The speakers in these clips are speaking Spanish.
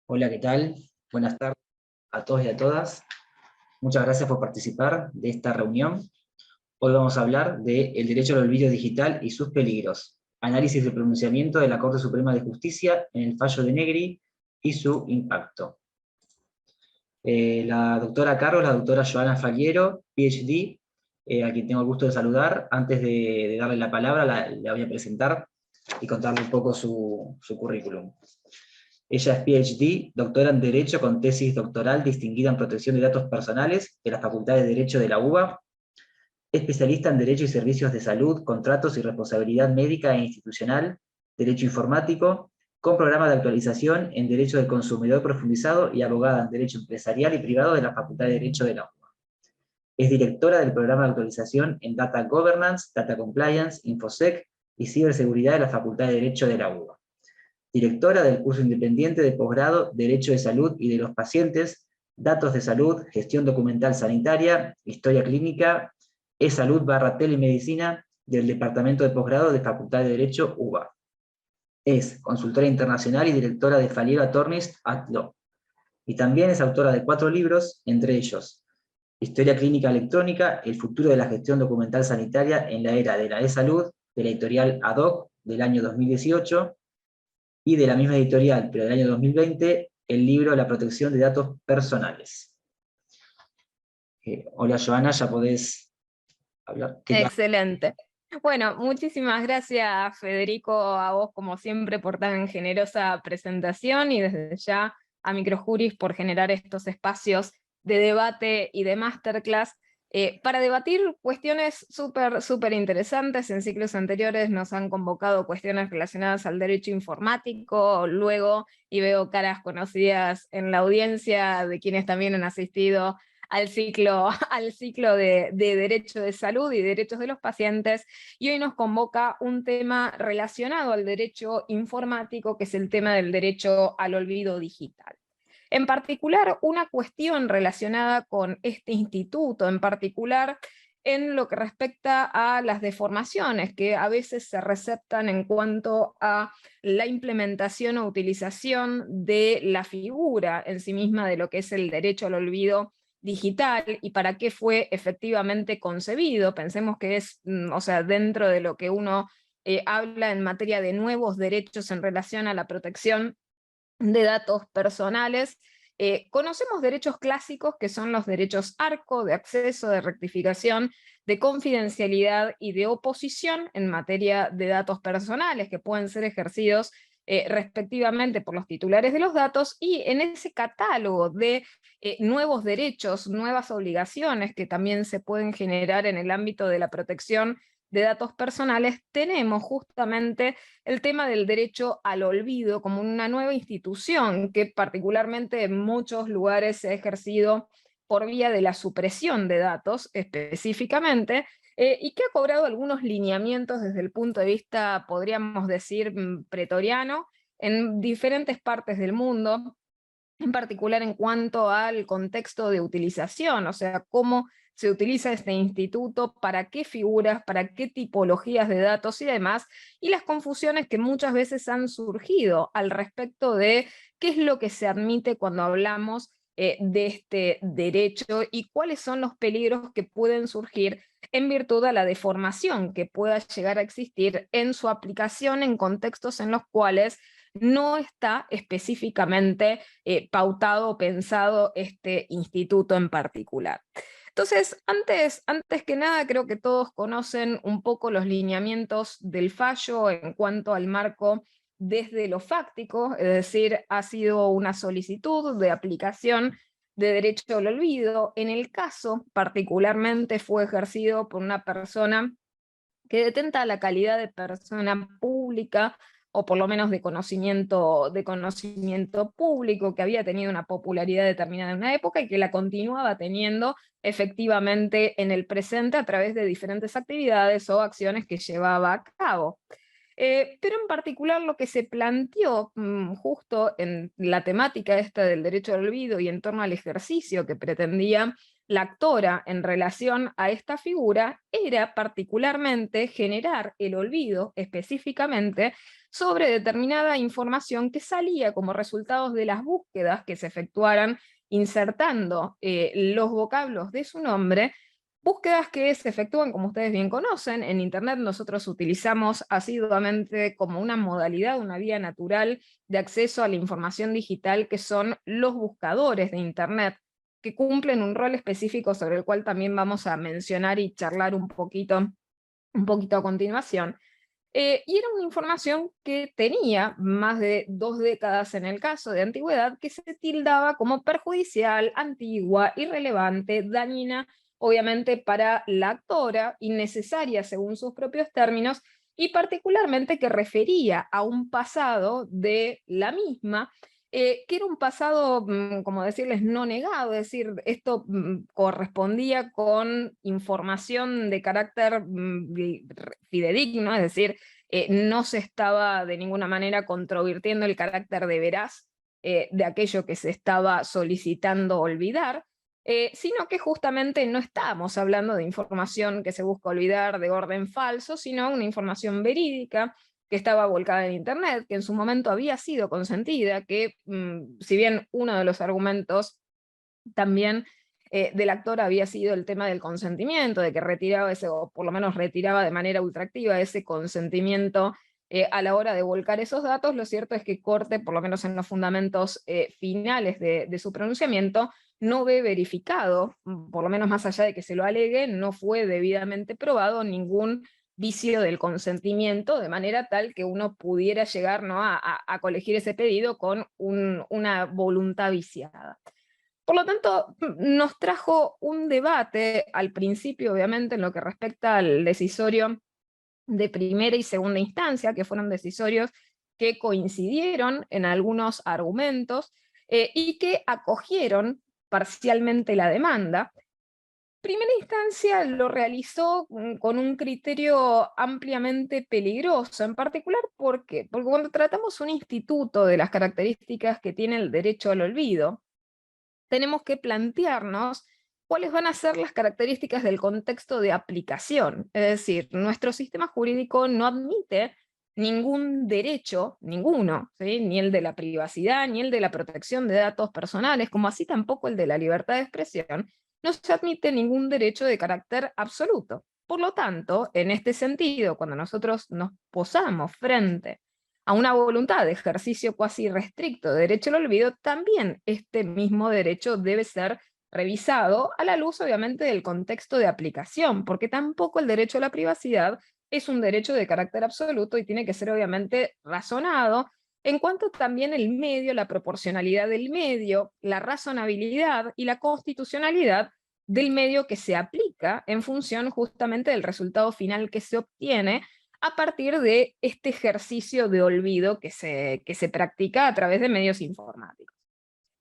Hola, ¿qué tal? Buenas tardes a todos y a todas. Muchas gracias por participar de esta reunión. Hoy vamos a hablar del derecho al olvido digital y sus peligros. Análisis del pronunciamiento de la Corte Suprema de Justicia en el fallo de Negri y su impacto. La doctora Carlos, la doctora Joana Faliero, PhD, a quien tengo el gusto de saludar. Antes de darle la palabra, la voy a presentar y contarle un poco su currículum. Ella es PhD, doctora en Derecho con tesis doctoral distinguida en protección de datos personales de la Facultad de Derecho de la UBA, especialista en Derecho y Servicios de Salud, Contratos y Responsabilidad Médica e Institucional, Derecho Informático, con programa de actualización en Derecho del Consumidor Profundizado y abogada en Derecho Empresarial y Privado de la Facultad de Derecho de la UBA. Es directora del programa de actualización en Data Governance, Data Compliance, Infosec y Ciberseguridad de la Facultad de Derecho de la UBA. Directora del curso independiente de posgrado Derecho de Salud y de los Pacientes, Datos de Salud, Gestión Documental Sanitaria, Historia Clínica, e-Salud/Telemedicina del Departamento de Posgrado de Facultad de Derecho UBA. Es consultora internacional y directora de Faliero Attorneys at Law. Y también es autora de 4 libros, entre ellos Historia Clínica Electrónica, El futuro de la gestión documental sanitaria en la era de la e-salud, de la editorial Ad Hoc del año 2018, y de la misma editorial, pero del año 2020, el libro La protección de datos personales. Hola Joana, ya podés hablar. Excelente. Bueno, muchísimas gracias Federico, a vos como siempre por tan generosa presentación y desde ya a Microjuris por generar estos espacios de debate y de masterclass para debatir cuestiones súper interesantes. En ciclos anteriores nos han convocado cuestiones relacionadas al derecho informático, luego, y veo caras conocidas en la audiencia de quienes también han asistido al ciclo de Derecho de Salud y Derechos de los Pacientes, y hoy nos convoca un tema relacionado al derecho informático, que es el tema del derecho al olvido digital. En particular, una cuestión relacionada con este instituto en particular, en lo que respecta a las deformaciones que a veces se receptan en cuanto a la implementación o utilización de la figura en sí misma de lo que es el derecho al olvido digital y para qué fue efectivamente concebido. Pensemos que es, o sea, dentro de lo que uno habla en materia de nuevos derechos en relación a la protección de datos personales. Conocemos derechos clásicos que son los derechos ARCO, de acceso, de rectificación, de confidencialidad y de oposición en materia de datos personales que pueden ser ejercidos respectivamente por los titulares de los datos, y en ese catálogo de nuevos derechos, nuevas obligaciones que también se pueden generar en el ámbito de la protección de datos personales, tenemos justamente el tema del derecho al olvido como una nueva institución que particularmente en muchos lugares se ha ejercido por vía de la supresión de datos específicamente, y que ha cobrado algunos lineamientos desde el punto de vista, podríamos decir, pretoriano en diferentes partes del mundo, en particular en cuanto al contexto de utilización, o sea, cómo se utiliza este instituto, para qué figuras, para qué tipologías de datos y demás, y las confusiones que muchas veces han surgido al respecto de qué es lo que se admite cuando hablamos de este derecho y cuáles son los peligros que pueden surgir en virtud de la deformación que pueda llegar a existir en su aplicación en contextos en los cuales no está específicamente pautado o pensado este instituto en particular. Entonces, antes que nada, creo que todos conocen un poco los lineamientos del fallo en cuanto al marco desde lo fáctico, es decir, ha sido una solicitud de aplicación de derecho al olvido. En el caso, particularmente, fue ejercido por una persona que detenta la calidad de persona pública, o por lo menos de conocimiento público, que había tenido una popularidad determinada en una época y que la continuaba teniendo efectivamente en el presente a través de diferentes actividades o acciones que llevaba a cabo. Pero en particular lo que se planteó justo en la temática esta del derecho al olvido y en torno al ejercicio que pretendía la actora en relación a esta figura era particularmente generar el olvido específicamente sobre determinada información que salía como resultados de las búsquedas que se efectuaran insertando los vocablos de su nombre, búsquedas que se efectúan, como ustedes bien conocen, en Internet nosotros utilizamos asiduamente como una modalidad, una vía natural de acceso a la información digital, que son los buscadores de Internet, que cumplen un rol específico sobre el cual también vamos a mencionar y charlar un poquito a continuación. Y era una información que tenía más de 2 décadas en el caso de antigüedad, que se tildaba como perjudicial, antigua, irrelevante, dañina, obviamente para la actora, innecesaria según sus propios términos, y particularmente que refería a un pasado de la misma, que era un pasado, como decirles, no negado, es decir, esto correspondía con información de carácter fidedigno, es decir, no se estaba de ninguna manera controvirtiendo el carácter de veraz de aquello que se estaba solicitando olvidar, sino que justamente no estábamos hablando de información que se busca olvidar de orden falso, sino una información verídica que estaba volcada en Internet, que en su momento había sido consentida, que si bien uno de los argumentos también del actor había sido el tema del consentimiento, de que retiraba ese, o por lo menos retiraba de manera ultraactiva ese consentimiento a la hora de volcar esos datos, lo cierto es que Corte, por lo menos en los fundamentos finales de su pronunciamiento, no ve verificado, por lo menos más allá de que se lo alegue, no fue debidamente probado ningún vicio del consentimiento, de manera tal que uno pudiera llegar, ¿no?, a colegir ese pedido con una voluntad viciada. Por lo tanto, nos trajo un debate al principio, obviamente, en lo que respecta al decisorio de primera y segunda instancia, que fueron decisorios que coincidieron en algunos argumentos y que acogieron parcialmente la demanda. Primera instancia lo realizó con un criterio ampliamente peligroso, en particular, ¿por qué? Porque cuando tratamos un instituto de las características que tiene el derecho al olvido, tenemos que plantearnos cuáles van a ser las características del contexto de aplicación. Es decir, nuestro sistema jurídico no admite ningún derecho, ninguno, ¿sí?, ni el de la privacidad, ni el de la protección de datos personales, como así tampoco el de la libertad de expresión. No se admite ningún derecho de carácter absoluto. Por lo tanto, en este sentido, cuando nosotros nos posamos frente a una voluntad de ejercicio cuasi restricto de derecho al olvido, también este mismo derecho debe ser revisado a la luz, obviamente, del contexto de aplicación, porque tampoco el derecho a la privacidad es un derecho de carácter absoluto y tiene que ser, obviamente, razonado en cuanto también el medio, la proporcionalidad del medio, la razonabilidad y la constitucionalidad del medio que se aplica en función justamente del resultado final que se obtiene a partir de este ejercicio de olvido que se practica a través de medios informáticos.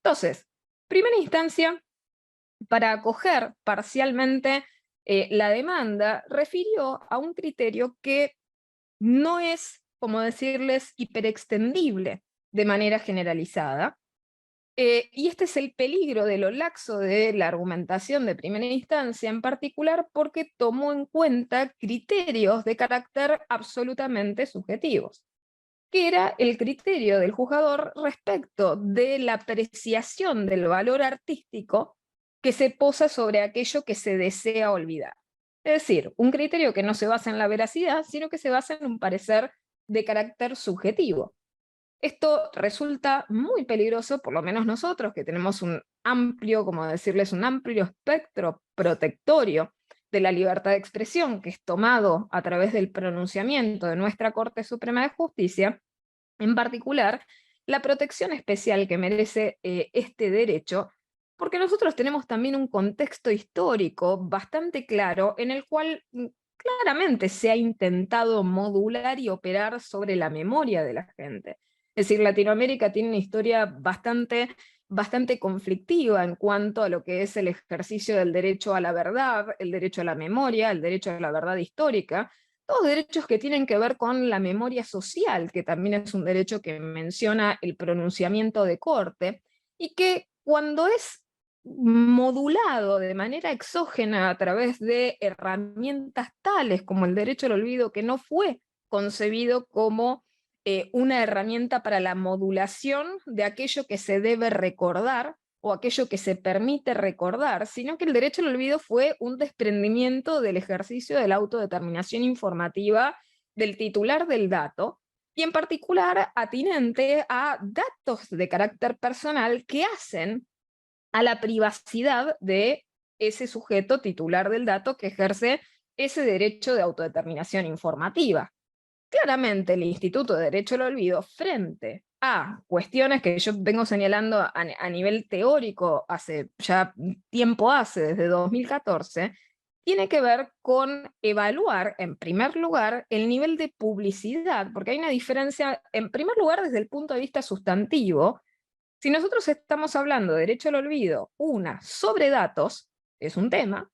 Entonces, primera instancia, para acoger parcialmente la demanda, refirió a un criterio que no es, como decirles, hiperextendible de manera generalizada, y este es el peligro de lo laxo de la argumentación de primera instancia, en particular porque tomó en cuenta criterios de carácter absolutamente subjetivos, que era el criterio del juzgador respecto de la apreciación del valor artístico que se posa sobre aquello que se desea olvidar. Es decir, un criterio que no se basa en la veracidad, sino que se basa en un parecer de carácter subjetivo. Esto resulta muy peligroso, por lo menos nosotros, que tenemos un amplio, como decirles, un amplio espectro protectorio de la libertad de expresión, que es tomado a través del pronunciamiento de nuestra Corte Suprema de Justicia, en particular, la protección especial que merece este derecho, porque nosotros tenemos también un contexto histórico bastante claro en el cual claramente se ha intentado modular y operar sobre la memoria de la gente. Es decir, Latinoamérica tiene una historia bastante conflictiva en cuanto a lo que es el ejercicio del derecho a la verdad, el derecho a la memoria, el derecho a la verdad histórica, todos derechos que tienen que ver con la memoria social, que también es un derecho que menciona el pronunciamiento de corte, y que cuando es modulado de manera exógena a través de herramientas tales como el derecho al olvido, que no fue concebido como una herramienta para la modulación de aquello que se debe recordar o aquello que se permite recordar, sino que el derecho al olvido fue un desprendimiento del ejercicio de la autodeterminación informativa del titular del dato, y en particular atinente a datos de carácter personal que hacen a la privacidad de ese sujeto titular del dato que ejerce ese derecho de autodeterminación informativa. Claramente el Instituto de Derecho al Olvido, frente a cuestiones que yo vengo señalando a nivel teórico hace ya tiempo desde 2014, tiene que ver con evaluar, en primer lugar, el nivel de publicidad, porque hay una diferencia, en primer lugar, desde el punto de vista sustantivo. Si nosotros estamos hablando de derecho al olvido, sobre datos, es un tema,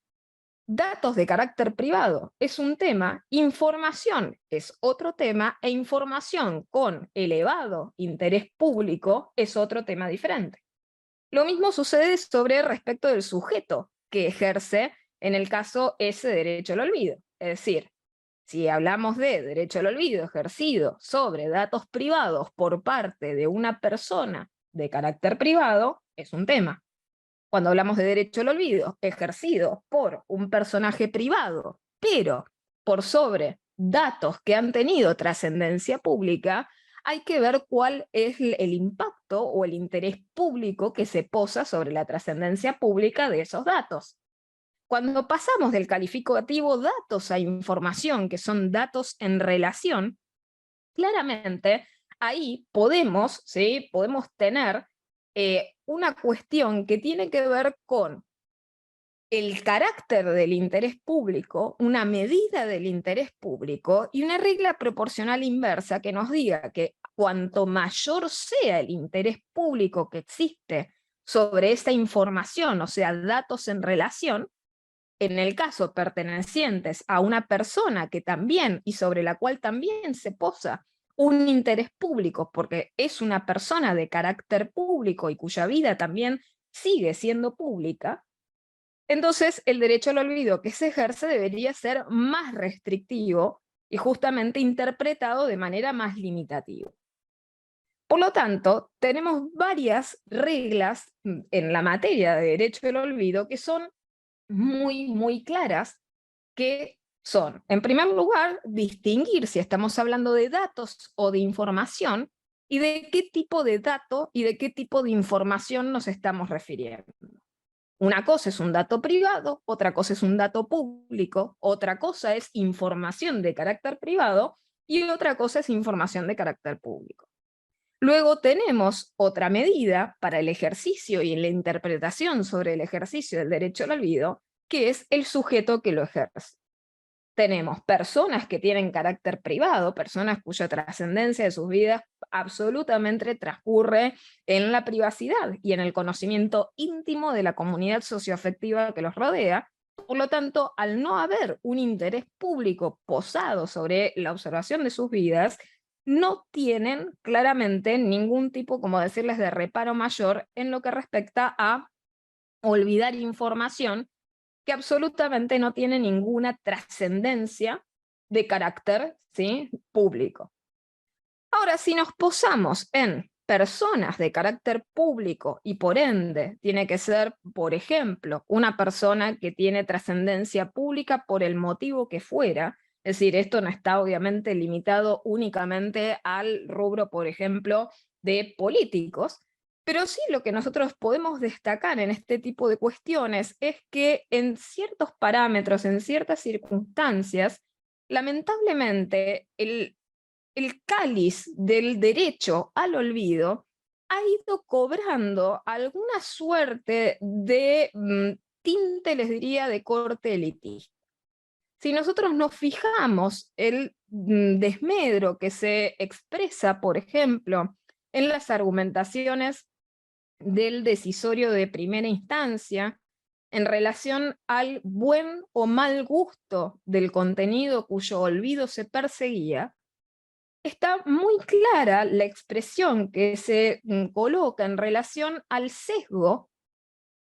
datos de carácter privado es un tema, información es otro tema, e información con elevado interés público es otro tema diferente. Lo mismo sucede sobre respecto del sujeto que ejerce, en el caso, ese derecho al olvido. Es decir, si hablamos de derecho al olvido ejercido sobre datos privados por parte de una persona de carácter privado, es un tema. Cuando hablamos de derecho al olvido ejercido por un personaje privado, pero por sobre datos que han tenido trascendencia pública, hay que ver cuál es el impacto o el interés público que se posa sobre la trascendencia pública de esos datos. Cuando pasamos del calificativo datos a información, que son datos en relación, claramente ahí podemos, ¿sí? Podemos tener una cuestión que tiene que ver con el carácter del interés público, una medida del interés público y una regla proporcional inversa que nos diga que cuanto mayor sea el interés público que existe sobre esa información, o sea, datos en relación, en el caso pertenecientes a una persona que también y sobre la cual también se posa un interés público, porque es una persona de carácter público y cuya vida también sigue siendo pública, entonces el derecho al olvido que se ejerce debería ser más restrictivo y justamente interpretado de manera más limitativa. Por lo tanto, tenemos varias reglas en la materia de derecho al olvido que son muy claras, que son, en primer lugar, distinguir si estamos hablando de datos o de información y de qué tipo de dato y de qué tipo de información nos estamos refiriendo. Una cosa es un dato privado, otra cosa es un dato público, otra cosa es información de carácter privado y otra cosa es información de carácter público. Luego tenemos otra medida para el ejercicio y la interpretación sobre el ejercicio del derecho al olvido, que es el sujeto que lo ejerce. Tenemos personas que tienen carácter privado, personas cuya trascendencia de sus vidas absolutamente transcurre en la privacidad y en el conocimiento íntimo de la comunidad socioafectiva que los rodea. Por lo tanto, al no haber un interés público posado sobre la observación de sus vidas, no tienen claramente ningún tipo, como decirles, de reparo mayor en lo que respecta a olvidar información que absolutamente no tiene ninguna trascendencia de carácter, ¿sí?, público. Ahora, si nos posamos en personas de carácter público y por ende tiene que ser, por ejemplo, una persona que tiene trascendencia pública por el motivo que fuera, es decir, esto no está obviamente limitado únicamente al rubro, por ejemplo, de políticos, pero sí lo que nosotros podemos destacar en este tipo de cuestiones es que en ciertos parámetros, en ciertas circunstancias, lamentablemente el cáliz del derecho al olvido ha ido cobrando alguna suerte de tinte, les diría, de corte elitista. Si nosotros nos fijamos el desmedro que se expresa, por ejemplo, en las argumentaciones del decisorio de primera instancia, en relación al buen o mal gusto del contenido cuyo olvido se perseguía, está muy clara la expresión que se coloca en relación al sesgo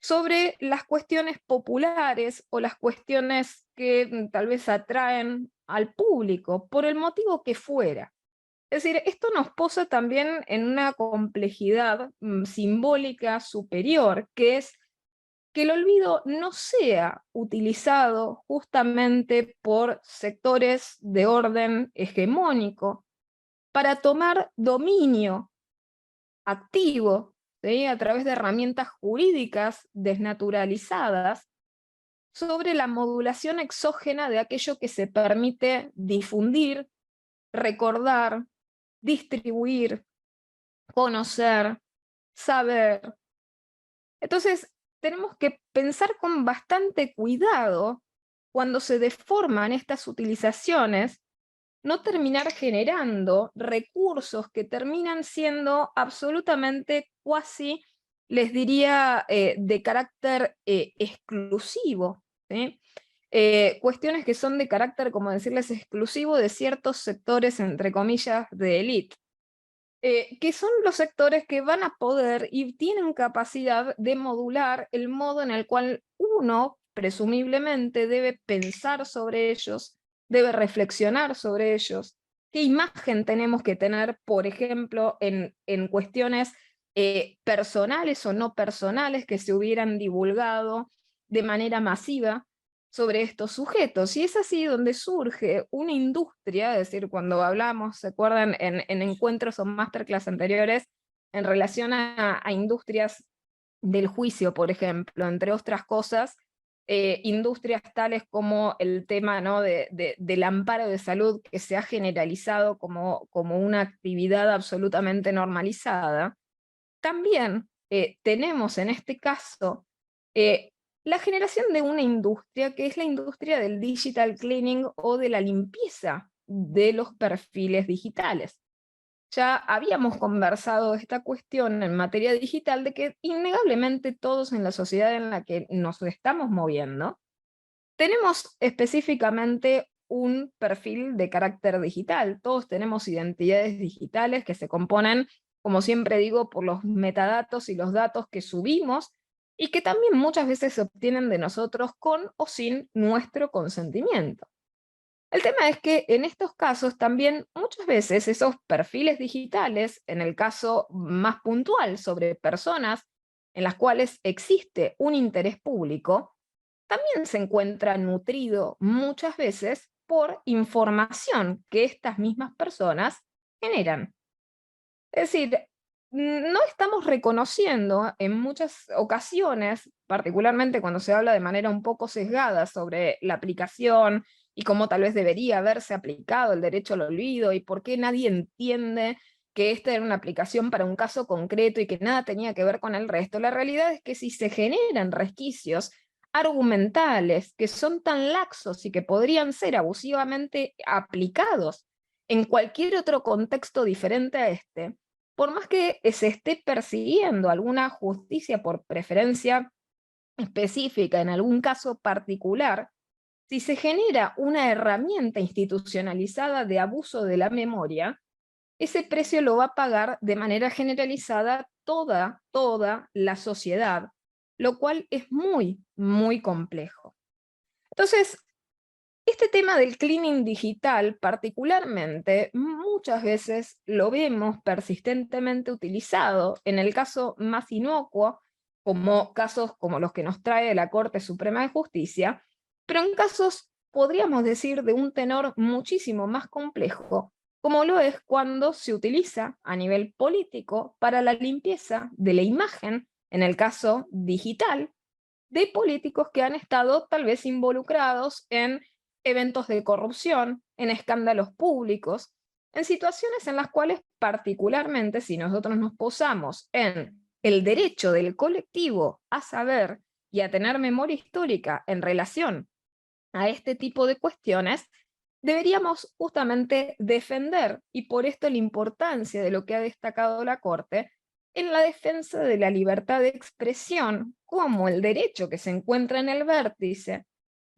sobre las cuestiones populares o las cuestiones que tal vez atraen al público, por el motivo que fuera. Es decir, esto nos posa también en una complejidad simbólica superior, que es que el olvido no sea utilizado justamente por sectores de orden hegemónico para tomar dominio activo, ¿sí?, a través de herramientas jurídicas desnaturalizadas sobre la modulación exógena de aquello que se permite difundir, recordar, distribuir, conocer, saber. Entonces, tenemos que pensar con bastante cuidado cuando se deforman estas utilizaciones, no terminar generando recursos que terminan siendo absolutamente cuasi, les diría, de carácter exclusivo, ¿sí? Cuestiones que son de carácter, como decirles, exclusivo de ciertos sectores, entre comillas, de élite. Que son los sectores que van a poder y tienen capacidad de modular el modo en el cual uno, presumiblemente, debe pensar sobre ellos, debe reflexionar sobre ellos, qué imagen tenemos que tener, por ejemplo, en cuestiones personales o no personales que se hubieran divulgado de manera masiva sobre estos sujetos. Y es así donde surge una industria, es decir, cuando hablamos, ¿se acuerdan?, en encuentros o masterclass anteriores, en relación a industrias del juicio, por ejemplo, entre otras cosas, industrias tales como el tema, ¿no?, del amparo de salud, que se ha generalizado como una actividad absolutamente normalizada. También tenemos en este caso eh, la generación de una industria que es la industria del digital cleaning o de la limpieza de los perfiles digitales. Ya habíamos conversado esta cuestión en materia digital de que innegablemente todos en la sociedad en la que nos estamos moviendo tenemos específicamente un perfil de carácter digital. Todos tenemos identidades digitales que se componen, como siempre digo, por los metadatos y los datos que subimos y que también muchas veces se obtienen de nosotros con o sin nuestro consentimiento. El tema es que en estos casos también muchas veces esos perfiles digitales, en el caso más puntual sobre personas en las cuales existe un interés público, también se encuentra nutrido muchas veces por información que estas mismas personas generan. Es decir, no estamos reconociendo en muchas ocasiones, particularmente cuando se habla de manera un poco sesgada sobre la aplicación y cómo tal vez debería haberse aplicado el derecho al olvido y por qué nadie entiende que esta era una aplicación para un caso concreto y que nada tenía que ver con el resto. La realidad es que si se generan resquicios argumentales que son tan laxos y que podrían ser abusivamente aplicados en cualquier otro contexto diferente a este, por más que se esté persiguiendo alguna justicia por preferencia específica en algún caso particular, si se genera una herramienta institucionalizada de abuso de la memoria, ese precio lo va a pagar de manera generalizada toda la sociedad, lo cual es muy, muy complejo. Entonces, este tema del cleaning digital, particularmente, muchas veces lo vemos persistentemente utilizado, en el caso más inocuo, como casos como los que nos trae la Corte Suprema de Justicia, pero en casos, podríamos decir, de un tenor muchísimo más complejo, como lo es cuando se utiliza a nivel político para la limpieza de la imagen, en el caso digital, de políticos que han estado tal vez involucrados en eventos de corrupción, en escándalos públicos, en situaciones en las cuales particularmente si nosotros nos posamos en el derecho del colectivo a saber y a tener memoria histórica en relación a este tipo de cuestiones, deberíamos justamente defender, y por esto la importancia de lo que ha destacado la Corte, en la defensa de la libertad de expresión como el derecho que se encuentra en el vértice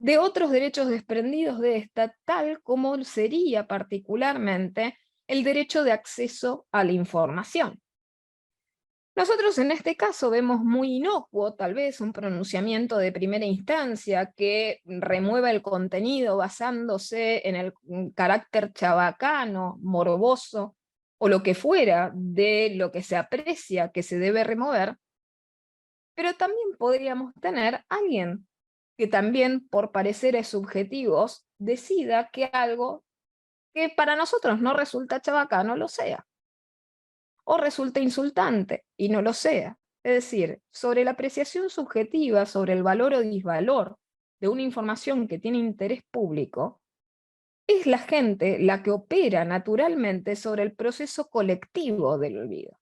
de otros derechos desprendidos de esta, tal como sería particularmente el derecho de acceso a la información. Nosotros en este caso vemos muy inocuo, tal vez, un pronunciamiento de primera instancia que remueva el contenido basándose en el carácter chabacano, morboso, o lo que fuera de lo que se aprecia que se debe remover, pero también podríamos tener alguien que también por pareceres subjetivos decida que algo que para nosotros no resulta chabacano lo sea, o resulta insultante y no lo sea. Es decir, sobre la apreciación subjetiva, sobre el valor o disvalor de una información que tiene interés público, es la gente la que opera naturalmente sobre el proceso colectivo del olvido.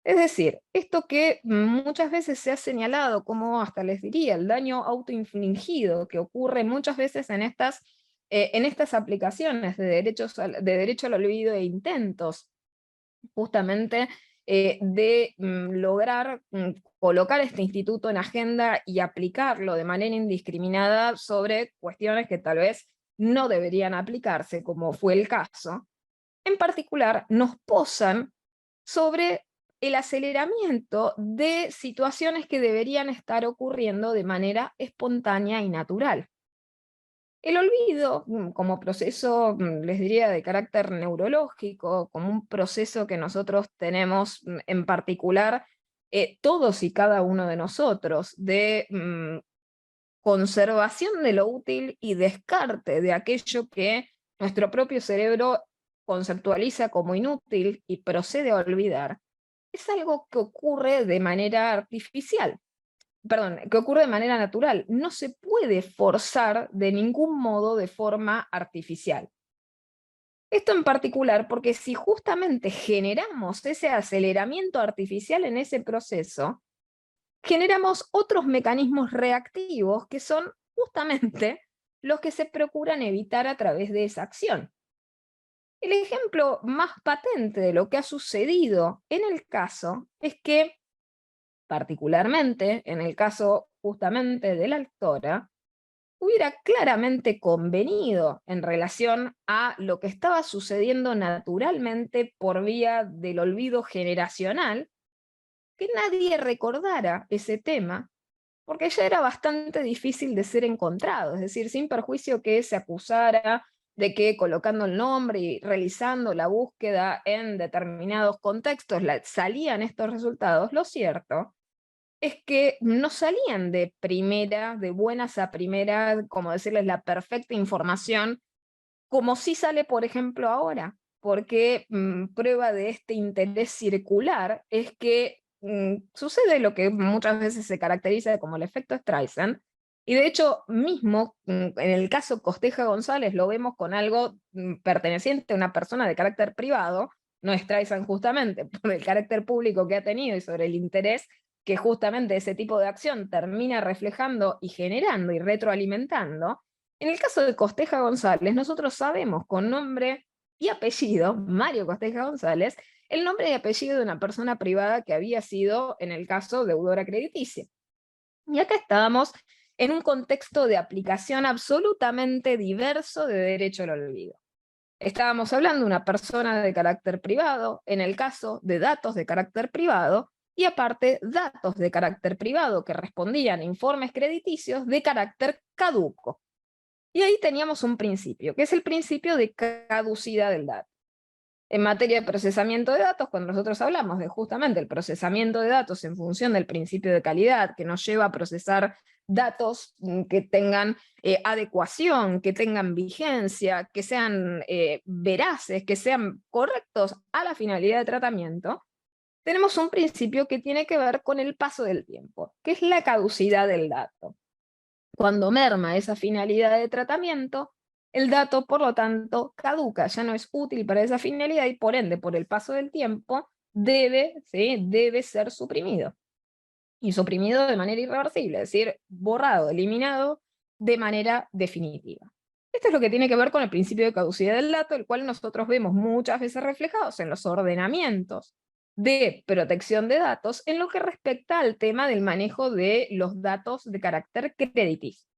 Es decir, esto que muchas veces se ha señalado como, hasta les diría, el daño autoinfligido que ocurre muchas veces en estas aplicaciones de derecho al olvido e intentos justamente de lograr colocar este instituto en agenda y aplicarlo de manera indiscriminada sobre cuestiones que tal vez no deberían aplicarse, como fue el caso. En particular, nos posan sobre el aceleramiento de situaciones que deberían estar ocurriendo de manera espontánea y natural. El olvido, como proceso, les diría, de carácter neurológico, como un proceso que nosotros tenemos en particular, todos y cada uno de nosotros, de conservación de lo útil y descarte de aquello que nuestro propio cerebro conceptualiza como inútil y procede a olvidar, es algo que ocurre de manera artificial, perdón, que ocurre de manera natural. No se puede forzar de ningún modo de forma artificial. Esto en particular porque si justamente generamos ese aceleramiento artificial en ese proceso, generamos otros mecanismos reactivos que son justamente los que se procuran evitar a través de esa acción. El ejemplo más patente de lo que ha sucedido en el caso es que, particularmente en el caso justamente de la actora, hubiera claramente convenido en relación a lo que estaba sucediendo naturalmente por vía del olvido generacional, que nadie recordara ese tema, porque ya era bastante difícil de ser encontrado, es decir, sin perjuicio que se acusara de que colocando el nombre y realizando la búsqueda en determinados contextos salían estos resultados, lo cierto es que no salían de primera, de buenas a primeras, como decirles, la perfecta información, como sí sale, por ejemplo, ahora, porque prueba de este interés circular es que sucede lo que muchas veces se caracteriza como el efecto Streisand, y de hecho mismo en el caso Costeja González lo vemos con algo perteneciente a una persona de carácter privado, no Streisand justamente por el carácter público que ha tenido y sobre el interés que justamente ese tipo de acción termina reflejando y generando y retroalimentando. En el caso de Costeja González, nosotros sabemos con nombre y apellido, Mario Costeja González, el nombre y apellido de una persona privada que había sido, en el caso, deudora crediticia. Y acá estábamos en un contexto de aplicación absolutamente diverso de derecho al olvido. Estábamos hablando de una persona de carácter privado, en el caso de datos de carácter privado, y aparte datos de carácter privado que respondían a informes crediticios de carácter caduco. Y ahí teníamos un principio, que es el principio de caducidad del dato. En materia de procesamiento de datos, cuando nosotros hablamos de justamente el procesamiento de datos en función del principio de calidad, que nos lleva a procesar datos que tengan adecuación, que tengan vigencia, que sean veraces, que sean correctos a la finalidad de tratamiento, tenemos un principio que tiene que ver con el paso del tiempo, que es la caducidad del dato. Cuando merma esa finalidad de tratamiento, el dato, por lo tanto, caduca, ya no es útil para esa finalidad y por ende, por el paso del tiempo, debe ser suprimido. Y suprimido de manera irreversible, es decir, borrado, eliminado de manera definitiva. Esto es lo que tiene que ver con el principio de caducidad del dato, el cual nosotros vemos muchas veces reflejados en los ordenamientos de protección de datos en lo que respecta al tema del manejo de los datos de carácter crediticio.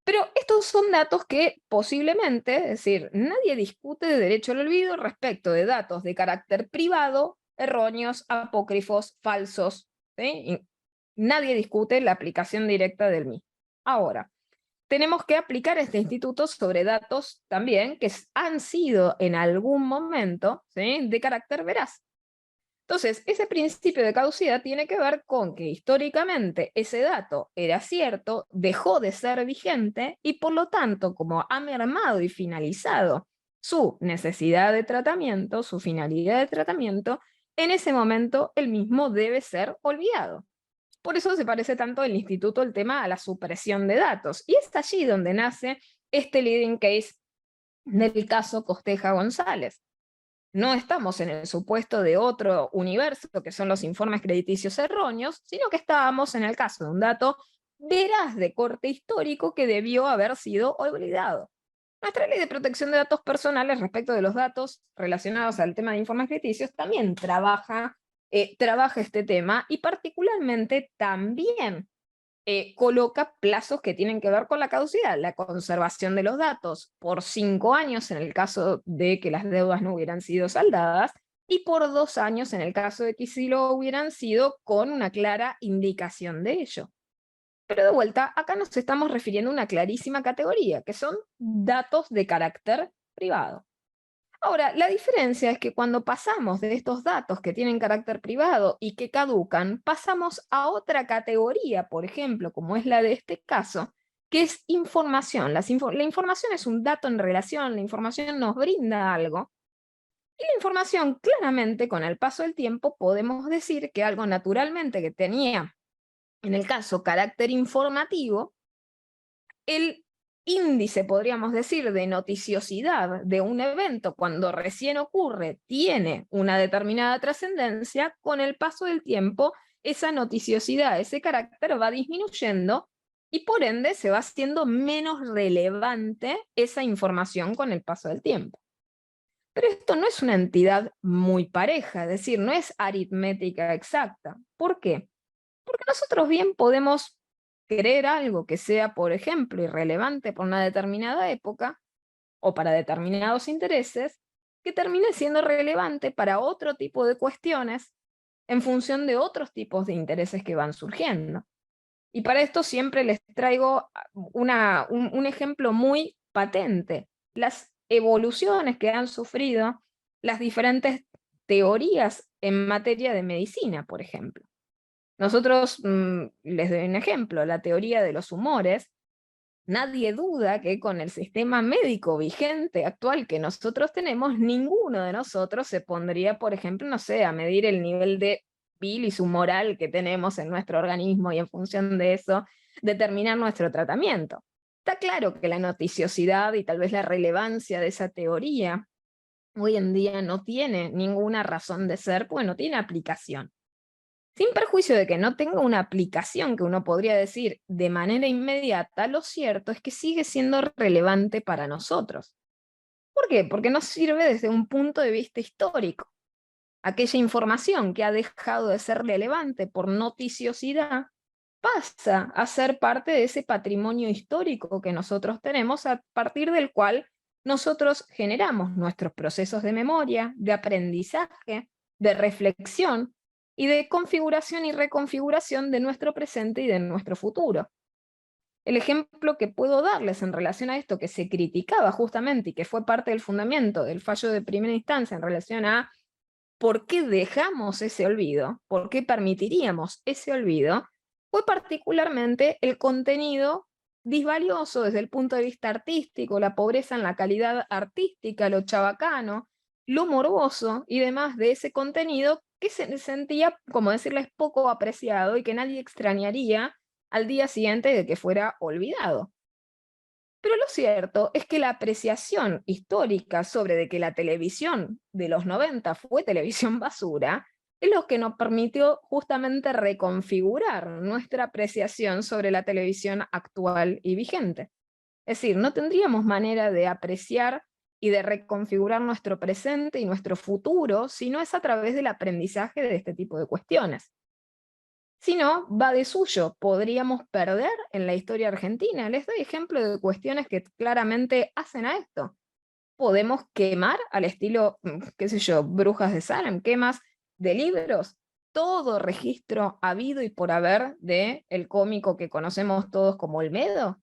Pero estos son datos que posiblemente, es decir, nadie discute de derecho al olvido respecto de datos de carácter privado erróneos, apócrifos, falsos, ¿sí? Y nadie discute la aplicación directa del mismo. Ahora, tenemos que aplicar este instituto sobre datos también que han sido en algún momento, ¿sí?, de carácter veraz. Entonces, ese principio de caducidad tiene que ver con que históricamente ese dato era cierto, dejó de ser vigente y por lo tanto, como ha mermado y finalizado su necesidad de tratamiento, su finalidad de tratamiento, en ese momento el mismo debe ser olvidado. Por eso se parece tanto el instituto el tema a la supresión de datos. Y es allí donde nace este leading case del caso Costeja González. No estamos en el supuesto de otro universo, que son los informes crediticios erróneos, sino que estábamos en el caso de un dato veraz de corte histórico que debió haber sido olvidado. Nuestra ley de protección de datos personales respecto de los datos relacionados al tema de informes crediticios también trabaja este tema y particularmente también coloca plazos que tienen que ver con la caducidad, la conservación de los datos por 5 años en el caso de que las deudas no hubieran sido saldadas y por 2 años en el caso de que sí lo hubieran sido con una clara indicación de ello. Pero de vuelta, acá nos estamos refiriendo a una clarísima categoría, que son datos de carácter privado. Ahora, la diferencia es que cuando pasamos de estos datos que tienen carácter privado y que caducan, pasamos a otra categoría, por ejemplo, como es la de este caso, que es información. La información es un dato en relación, la información nos brinda algo. Y la información, claramente, con el paso del tiempo, podemos decir que algo naturalmente que tenía, en el caso, carácter informativo, el índice, podríamos decir, de noticiosidad de un evento cuando recién ocurre tiene una determinada trascendencia, con el paso del tiempo esa noticiosidad, ese carácter va disminuyendo y por ende se va haciendo menos relevante esa información con el paso del tiempo. Pero esto no es una entidad muy pareja, es decir, no es aritmética exacta. ¿Por qué? Porque nosotros bien podemos querer algo que sea, por ejemplo, irrelevante por una determinada época o para determinados intereses, que termine siendo relevante para otro tipo de cuestiones en función de otros tipos de intereses que van surgiendo. Y para esto siempre les traigo un ejemplo muy patente, las evoluciones que han sufrido las diferentes teorías en materia de medicina, por ejemplo. Nosotros, les doy un ejemplo, la teoría de los humores. Nadie duda que con el sistema médico vigente actual que nosotros tenemos, ninguno de nosotros se pondría, por ejemplo, no sé, a medir el nivel de bilis humoral que tenemos en nuestro organismo y en función de eso determinar nuestro tratamiento. Está claro que la noticiosidad y tal vez la relevancia de esa teoría hoy en día no tiene ninguna razón de ser, porque no tiene aplicación. Sin perjuicio de que no tenga una aplicación que uno podría decir de manera inmediata, lo cierto es que sigue siendo relevante para nosotros. ¿Por qué? Porque nos sirve desde un punto de vista histórico. Aquella información que ha dejado de ser relevante por noticiosidad pasa a ser parte de ese patrimonio histórico que nosotros tenemos, a partir del cual nosotros generamos nuestros procesos de memoria, de aprendizaje, de reflexión y de configuración y reconfiguración de nuestro presente y de nuestro futuro. El ejemplo que puedo darles en relación a esto que se criticaba justamente y que fue parte del fundamento del fallo de primera instancia en relación a por qué dejamos ese olvido, por qué permitiríamos ese olvido, fue particularmente el contenido disvalioso desde el punto de vista artístico, la pobreza en la calidad artística, lo chabacano, lo morboso y demás de ese contenido que se sentía, como decirles, poco apreciado y que nadie extrañaría al día siguiente de que fuera olvidado. Pero lo cierto es que la apreciación histórica sobre de que la televisión de los 90 fue televisión basura es lo que nos permitió justamente reconfigurar nuestra apreciación sobre la televisión actual y vigente. Es decir, no tendríamos manera de apreciar y de reconfigurar nuestro presente y nuestro futuro si no es a través del aprendizaje de este tipo de cuestiones. Si no, va de suyo, podríamos perder en la historia argentina. Les doy ejemplo de cuestiones que claramente hacen a esto. Podemos quemar al estilo, qué sé yo, Brujas de Salem, quemas de libros, todo registro habido y por haber de el cómico que conocemos todos como Olmedo.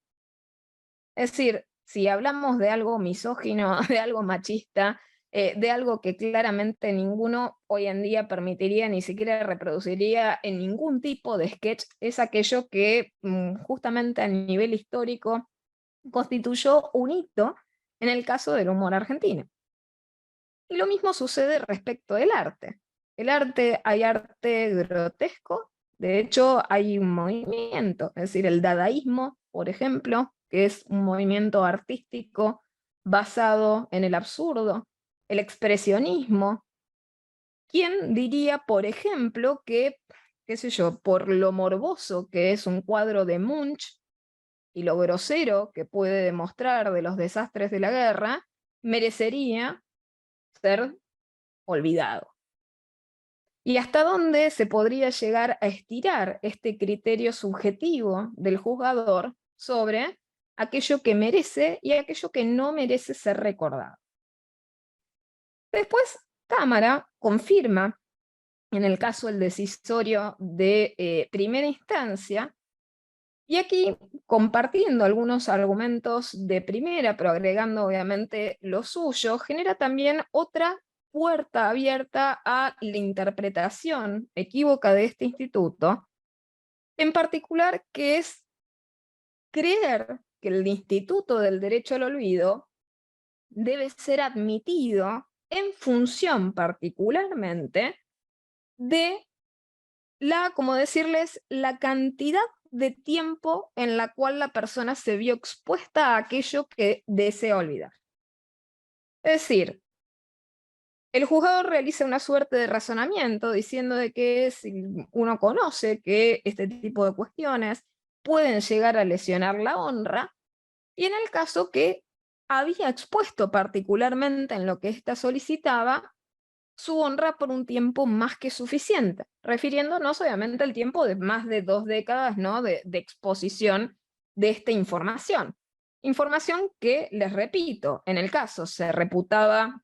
Es decir, si hablamos de algo misógino, de algo machista, de algo que claramente ninguno hoy en día permitiría, ni siquiera reproduciría en ningún tipo de sketch, es aquello que justamente a nivel histórico constituyó un hito en el caso del humor argentino. Y lo mismo sucede respecto del arte. El arte, hay arte grotesco, de hecho hay un movimiento, es decir, el dadaísmo, por ejemplo, que es un movimiento artístico basado en el absurdo, el expresionismo. ¿Quién diría, por ejemplo, que, qué sé yo, por lo morboso que es un cuadro de Munch y lo grosero que puede demostrar de los desastres de la guerra, merecería ser olvidado? ¿Y hasta dónde se podría llegar a estirar este criterio subjetivo del juzgador sobre aquello que merece y aquello que no merece ser recordado? Después, Cámara confirma, en el caso del decisorio de primera instancia, y aquí compartiendo algunos argumentos de primera, pero agregando obviamente lo suyo, genera también otra puerta abierta a la interpretación equívoca de este instituto, en particular que es creer que el Instituto del Derecho al Olvido debe ser admitido en función particularmente de la, como decirles, la cantidad de tiempo en la cual la persona se vio expuesta a aquello que desea olvidar. Es decir, el juzgado realiza una suerte de razonamiento diciendo de que si uno conoce que este tipo de cuestiones pueden llegar a lesionar la honra, y en el caso que había expuesto particularmente en lo que ésta solicitaba, su honra por un tiempo más que suficiente, refiriéndonos obviamente al tiempo de más de 2 décadas, ¿no?, de exposición de esta información. Información que, les repito, en el caso se reputaba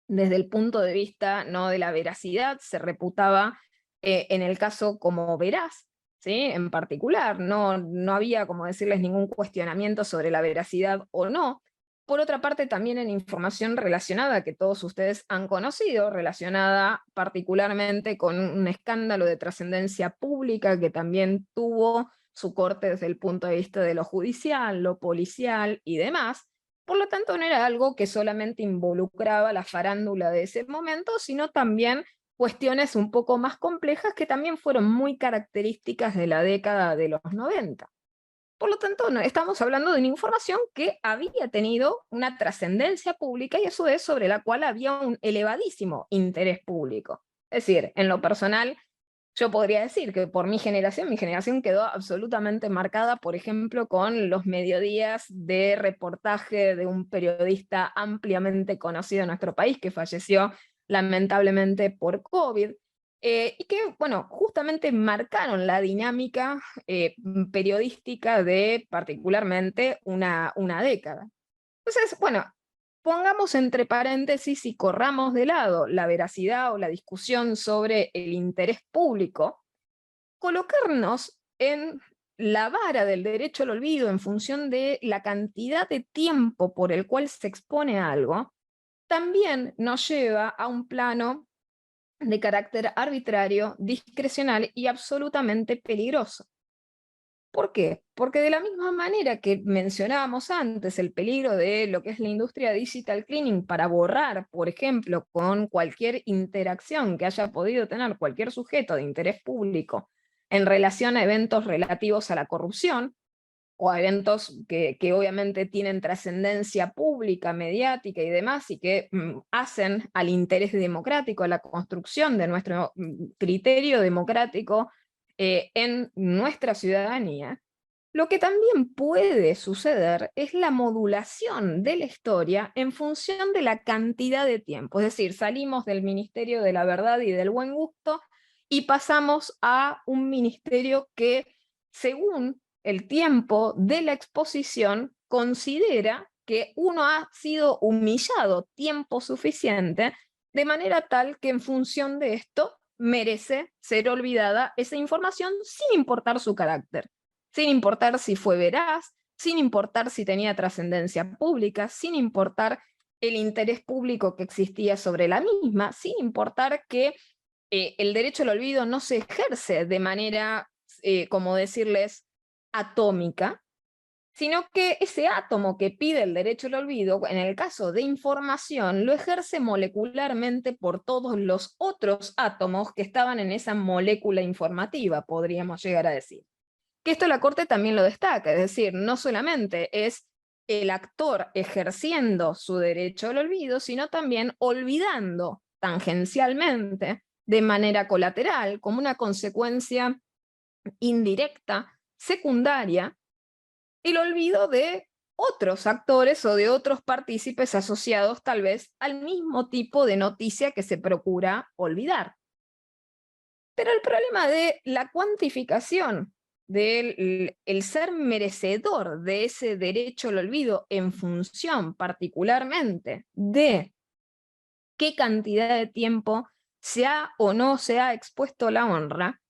desde el punto de vista, ¿no?, de la veracidad, se reputaba en el caso como veraz, ¿sí? En particular, no había, como decirles, ningún cuestionamiento sobre la veracidad o no. Por otra parte, también en información relacionada que todos ustedes han conocido, relacionada particularmente con un escándalo de trascendencia pública que también tuvo su corte desde el punto de vista de lo judicial, lo policial y demás. Por lo tanto, no era algo que solamente involucraba la farándula de ese momento, sino también cuestiones un poco más complejas que también fueron muy características de la década de los 90. Por lo tanto, no, estamos hablando de una información que había tenido una trascendencia pública y eso es sobre la cual había un elevadísimo interés público. Es decir, en lo personal, yo podría decir que por mi generación quedó absolutamente marcada, por ejemplo, con los mediodías de reportaje de un periodista ampliamente conocido en nuestro país que falleció lamentablemente por COVID, y que, bueno, justamente marcaron la dinámica periodística de particularmente una década. Entonces, bueno, pongamos entre paréntesis y corramos de lado la veracidad o la discusión sobre el interés público, colocarnos en la vara del derecho al olvido en función de la cantidad de tiempo por el cual se expone a algo, también nos lleva a un plano de carácter arbitrario, discrecional y absolutamente peligroso. ¿Por qué? Porque de la misma manera que mencionábamos antes el peligro de lo que es la industria digital cleaning para borrar, por ejemplo, con cualquier interacción que haya podido tener cualquier sujeto de interés público en relación a eventos relativos a la corrupción, o a eventos que obviamente tienen trascendencia pública, mediática y demás, y que hacen al interés democrático, a la construcción de nuestro criterio democrático en nuestra ciudadanía, lo que también puede suceder es la modulación de la historia en función de la cantidad de tiempo. Es decir, salimos del Ministerio de la Verdad y del Buen Gusto y pasamos a un ministerio que, según el tiempo de la exposición, considera que uno ha sido humillado tiempo suficiente, de manera tal que en función de esto merece ser olvidada esa información sin importar su carácter, sin importar si fue veraz, sin importar si tenía trascendencia pública, sin importar el interés público que existía sobre la misma, sin importar que el derecho al olvido no se ejerce de manera, como decirles, atómica, sino que ese átomo que pide el derecho al olvido, en el caso de información, lo ejerce molecularmente por todos los otros átomos que estaban en esa molécula informativa, podríamos llegar a decir. Que esto la Corte también lo destaca, es decir, no solamente es el actor ejerciendo su derecho al olvido, sino también olvidando tangencialmente, de manera colateral, como una consecuencia indirecta, secundaria, el olvido de otros actores o de otros partícipes asociados tal vez al mismo tipo de noticia que se procura olvidar. Pero el problema de la cuantificación del el ser merecedor de ese derecho al olvido en función particularmente de qué cantidad de tiempo se ha o no se ha expuesto la honra,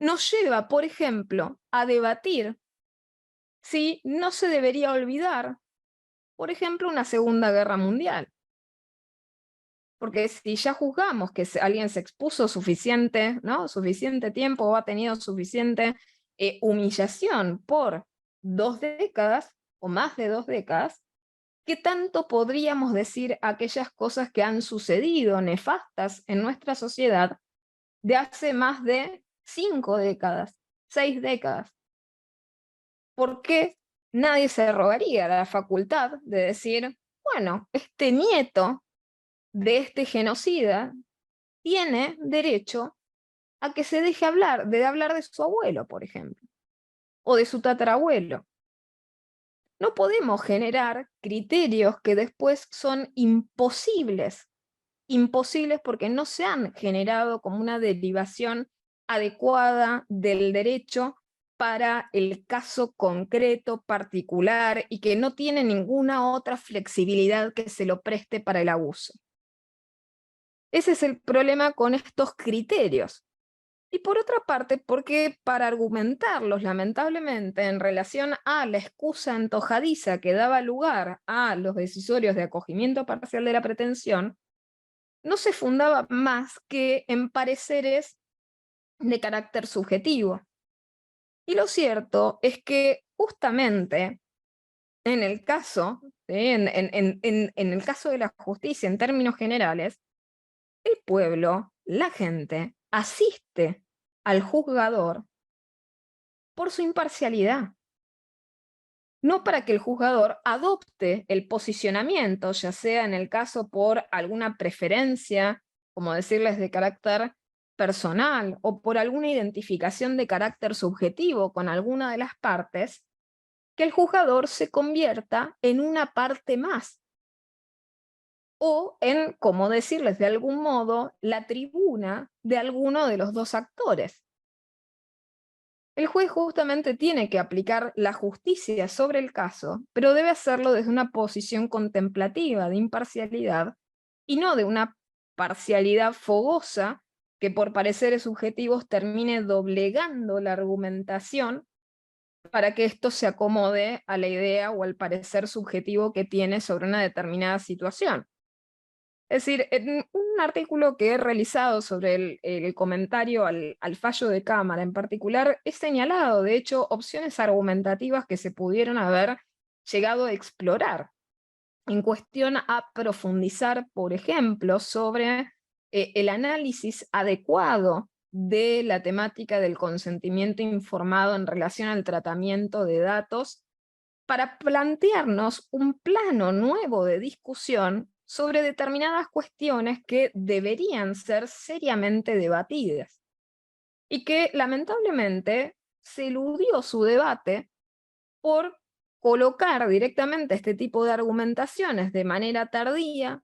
nos lleva, por ejemplo, a debatir si no se debería olvidar, por ejemplo, una Segunda Guerra Mundial. Porque si ya juzgamos que alguien se expuso suficiente, ¿no? Suficiente tiempo o ha tenido suficiente humillación por 2 décadas o más de 2 décadas, ¿qué tanto podríamos decir aquellas cosas que han sucedido nefastas en nuestra sociedad de hace más de 5 décadas, 6 décadas? ¿Por qué nadie se arrogaría la facultad de decir, bueno, este nieto de este genocida tiene derecho a que se deje hablar de su abuelo, por ejemplo, o de su tatarabuelo? No podemos generar criterios que después son imposibles porque no se han generado como una derivación adecuada del derecho para el caso concreto, particular, y que no tiene ninguna otra flexibilidad que se lo preste para el abuso. Ese es el problema con estos criterios. Y por otra parte, porque para argumentarlos, lamentablemente, en relación a la excusa antojadiza que daba lugar a los decisorios de acogimiento parcial de la pretensión, no se fundaba más que en pareceres de carácter subjetivo. Y lo cierto es que justamente en el caso, en el caso de la justicia en términos generales, el pueblo, la gente, asiste al juzgador por su imparcialidad, no para que el juzgador adopte el posicionamiento, ya sea en el caso por alguna preferencia, como decirles, de carácter personal, o por alguna identificación de carácter subjetivo con alguna de las partes, que el juzgador se convierta en una parte más, o en, como decirles de algún modo, la tribuna de alguno de los dos actores. El juez justamente tiene que aplicar la justicia sobre el caso, pero debe hacerlo desde una posición contemplativa de imparcialidad y no de una parcialidad fogosa que por pareceres subjetivos termine doblegando la argumentación para que esto se acomode a la idea o al parecer subjetivo que tiene sobre una determinada situación. Es decir, en un artículo que he realizado sobre el comentario al fallo de Cámara en particular, he señalado, de hecho, opciones argumentativas que se pudieron haber llegado a explorar en cuestión a profundizar, por ejemplo, sobre el análisis adecuado de la temática del consentimiento informado en relación al tratamiento de datos para plantearnos un plano nuevo de discusión sobre determinadas cuestiones que deberían ser seriamente debatidas y que lamentablemente se eludió su debate por colocar directamente este tipo de argumentaciones de manera tardía,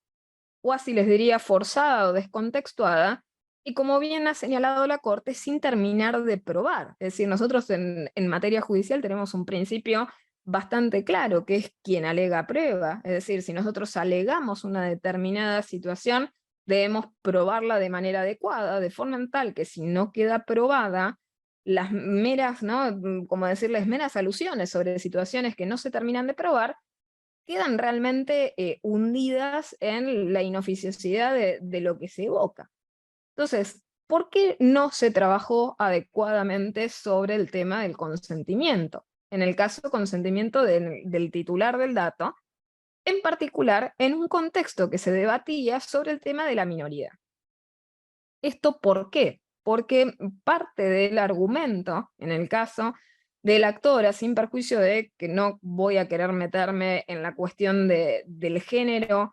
o así les diría forzada o descontextuada, y como bien ha señalado la Corte, sin terminar de probar. Es decir, nosotros en materia judicial tenemos un principio bastante claro, que es quien alega prueba. Es decir, si nosotros alegamos una determinada situación, debemos probarla de manera adecuada, de forma tal que si no queda probada, las meras, ¿no? Como decirles, meras alusiones sobre situaciones que no se terminan de probar, quedan realmente hundidas en la inoficiosidad de lo que se evoca. Entonces, ¿por qué no se trabajó adecuadamente sobre el tema del consentimiento? En el caso consentimiento del titular del dato, en particular en un contexto que se debatía sobre el tema de la minoría. ¿Esto por qué? Porque parte del argumento, en el caso de la actora, sin perjuicio de que no voy a querer meterme en la cuestión del género,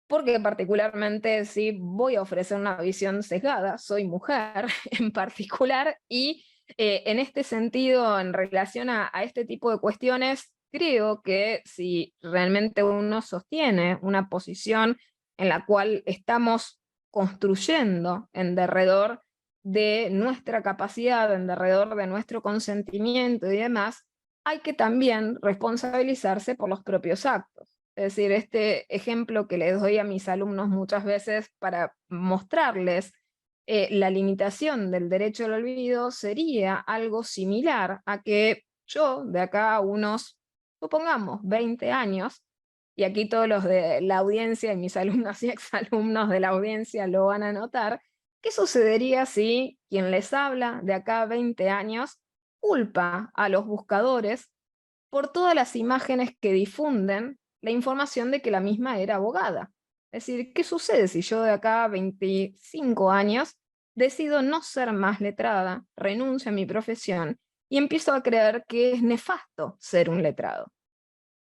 porque particularmente si voy a ofrecer una visión sesgada, soy mujer en particular, y en este sentido, en relación a este tipo de cuestiones, creo que si realmente uno sostiene una posición en la cual estamos construyendo en derredor de nuestra capacidad, en derredor de nuestro consentimiento y demás, hay que también responsabilizarse por los propios actos. Es decir, este ejemplo que les doy a mis alumnos muchas veces para mostrarles la limitación del derecho al olvido sería algo similar a que yo, de acá a unos, supongamos, 20 años, y aquí todos los de la audiencia y mis alumnos y exalumnos de la audiencia lo van a notar, ¿qué sucedería si quien les habla de acá a 20 años culpa a los buscadores por todas las imágenes que difunden la información de que la misma era abogada? Es decir, ¿qué sucede si yo de acá a 25 años decido no ser más letrada, renuncio a mi profesión y empiezo a creer que es nefasto ser un letrado?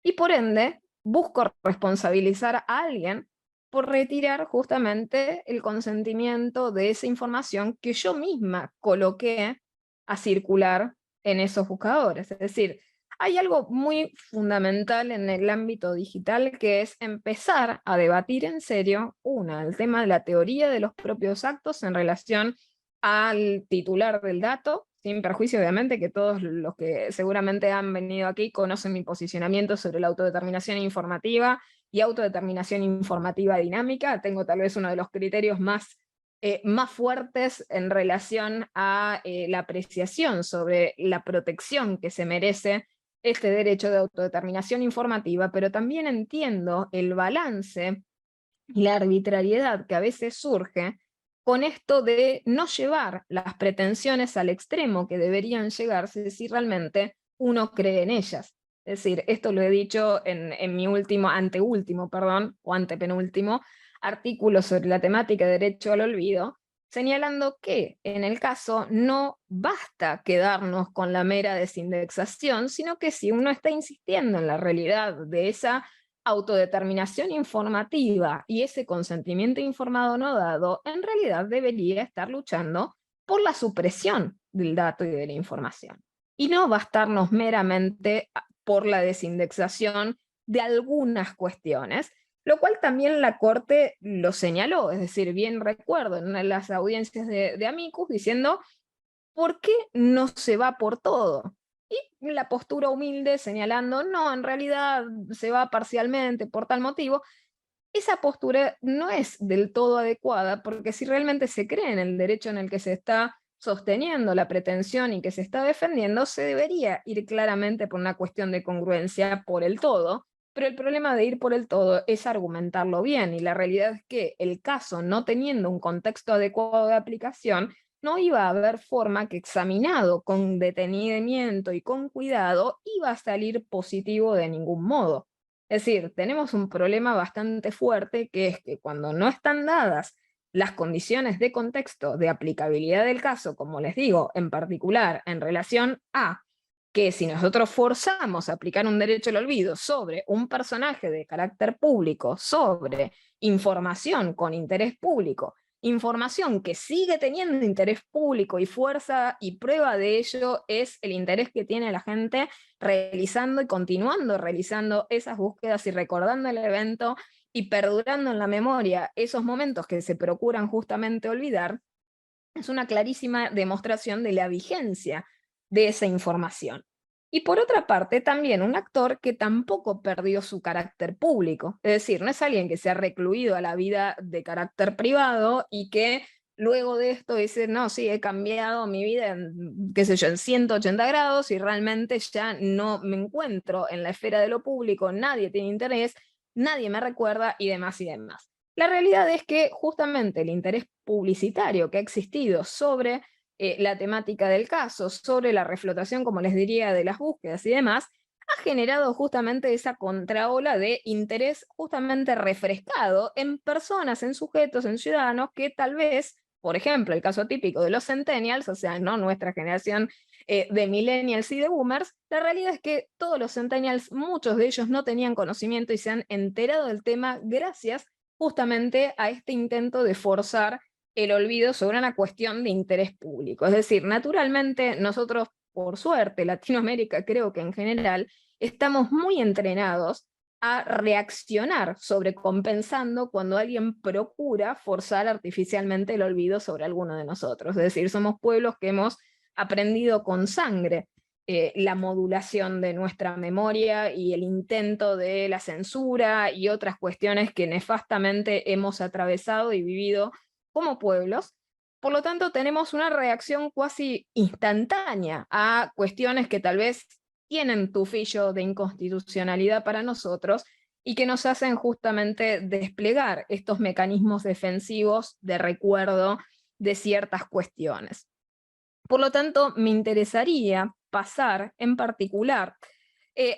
Y por ende, busco responsabilizar a alguien por retirar justamente el consentimiento de esa información que yo misma coloqué a circular en esos buscadores. Es decir, hay algo muy fundamental en el ámbito digital que es empezar a debatir en serio, el tema de la teoría de los propios actos en relación al titular del dato, sin perjuicio obviamente que todos los que seguramente han venido aquí conocen mi posicionamiento sobre la autodeterminación informativa y autodeterminación informativa dinámica. Tengo tal vez uno de los criterios más fuertes en relación a la apreciación sobre la protección que se merece este derecho de autodeterminación informativa, pero también entiendo el balance y la arbitrariedad que a veces surge con esto de no llevar las pretensiones al extremo que deberían llegarse si realmente uno cree en ellas. Es decir, esto lo he dicho en mi anteúltimo, perdón, o antepenúltimo artículo sobre la temática de derecho al olvido, señalando que en el caso no basta quedarnos con la mera desindexación, sino que si uno está insistiendo en la realidad de esa autodeterminación informativa y ese consentimiento informado no dado, en realidad debería estar luchando por la supresión del dato y de la información. Y no bastarnos meramente por la desindexación de algunas cuestiones, lo cual también la Corte lo señaló, es decir, bien recuerdo en las audiencias de Amicus diciendo, ¿por qué no se va por todo? Y la postura humilde señalando, no, en realidad se va parcialmente por tal motivo. Esa postura no es del todo adecuada, porque si realmente se cree en el derecho en el que se está sosteniendo la pretensión y que se está defendiendo, se debería ir claramente por una cuestión de congruencia por el todo, pero el problema de ir por el todo es argumentarlo bien, y la realidad es que el caso, no teniendo un contexto adecuado de aplicación, no iba a haber forma que examinado con detenimiento y con cuidado iba a salir positivo de ningún modo. Es decir, tenemos un problema bastante fuerte que es que cuando no están dadas las condiciones de contexto de aplicabilidad del caso, como les digo, en particular en relación a que si nosotros forzamos a aplicar un derecho al olvido sobre un personaje de carácter público, sobre información con interés público, información que sigue teniendo interés público y fuerza y prueba de ello es el interés que tiene la gente realizando y continuando realizando esas búsquedas y recordando el evento y perdurando en la memoria esos momentos que se procuran justamente olvidar, es una clarísima demostración de la vigencia de esa información. Y por otra parte, también un actor que tampoco perdió su carácter público. Es decir, no es alguien que se ha recluido a la vida de carácter privado y que luego de esto dice, no, sí, he cambiado mi vida en, qué sé yo, en 180 grados y realmente ya no me encuentro en la esfera de lo público, nadie tiene interés, nadie me recuerda y demás y demás. La realidad es que justamente el interés publicitario que ha existido sobre la temática del caso, sobre la reflotación, como les diría, de las búsquedas y demás, ha generado justamente esa contraola de interés justamente refrescado en personas, en sujetos, en ciudadanos que tal vez, por ejemplo, el caso típico de los centennials, o sea, no nuestra generación de millennials y de boomers, la realidad es que todos los centennials, muchos de ellos no tenían conocimiento y se han enterado del tema gracias justamente a este intento de forzar el olvido sobre una cuestión de interés público. Es decir, naturalmente nosotros, por suerte, Latinoamérica creo que en general, estamos muy entrenados a reaccionar sobrecompensando cuando alguien procura forzar artificialmente el olvido sobre alguno de nosotros. Es decir, somos pueblos que hemos aprendido con sangre la modulación de nuestra memoria y el intento de la censura y otras cuestiones que nefastamente hemos atravesado y vivido como pueblos. Por lo tanto, tenemos una reacción casi instantánea a cuestiones que tal vez tienen tufillo de inconstitucionalidad para nosotros y que nos hacen justamente desplegar estos mecanismos defensivos de recuerdo de ciertas cuestiones. Por lo tanto, me interesaría pasar en particular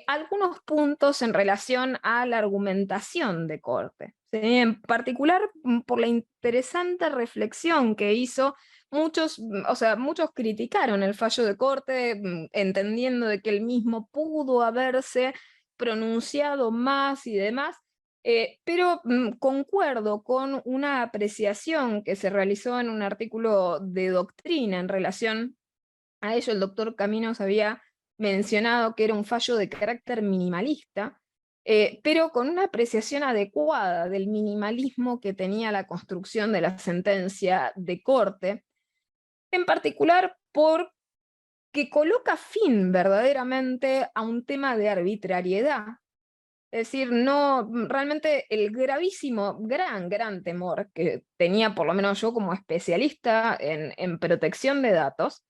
algunos puntos en relación a la argumentación de corte. ¿Sí? En particular, por la interesante reflexión que hizo muchos, o sea, muchos criticaron el fallo de corte, entendiendo de que el mismo pudo haberse pronunciado más y demás, pero concuerdo con una apreciación que se realizó en un artículo de doctrina en relación a ello. El doctor Caminos había mencionado que era un fallo de carácter minimalista, pero con una apreciación adecuada del minimalismo que tenía la construcción de la sentencia de corte, en particular porque coloca fin verdaderamente a un tema de arbitrariedad. Es decir, no, realmente el gravísimo, gran temor que tenía, por lo menos yo como especialista en protección de datos,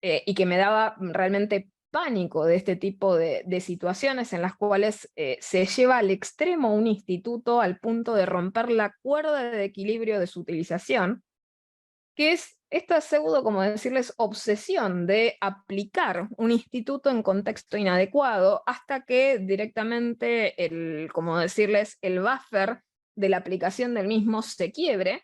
y que me daba realmente pánico de este tipo de situaciones en las cuales se lleva al extremo un instituto al punto de romper la cuerda de equilibrio de su utilización, que es esta pseudo, como decirles, obsesión de aplicar un instituto en contexto inadecuado hasta que directamente el, como decirles, el buffer de la aplicación del mismo se quiebre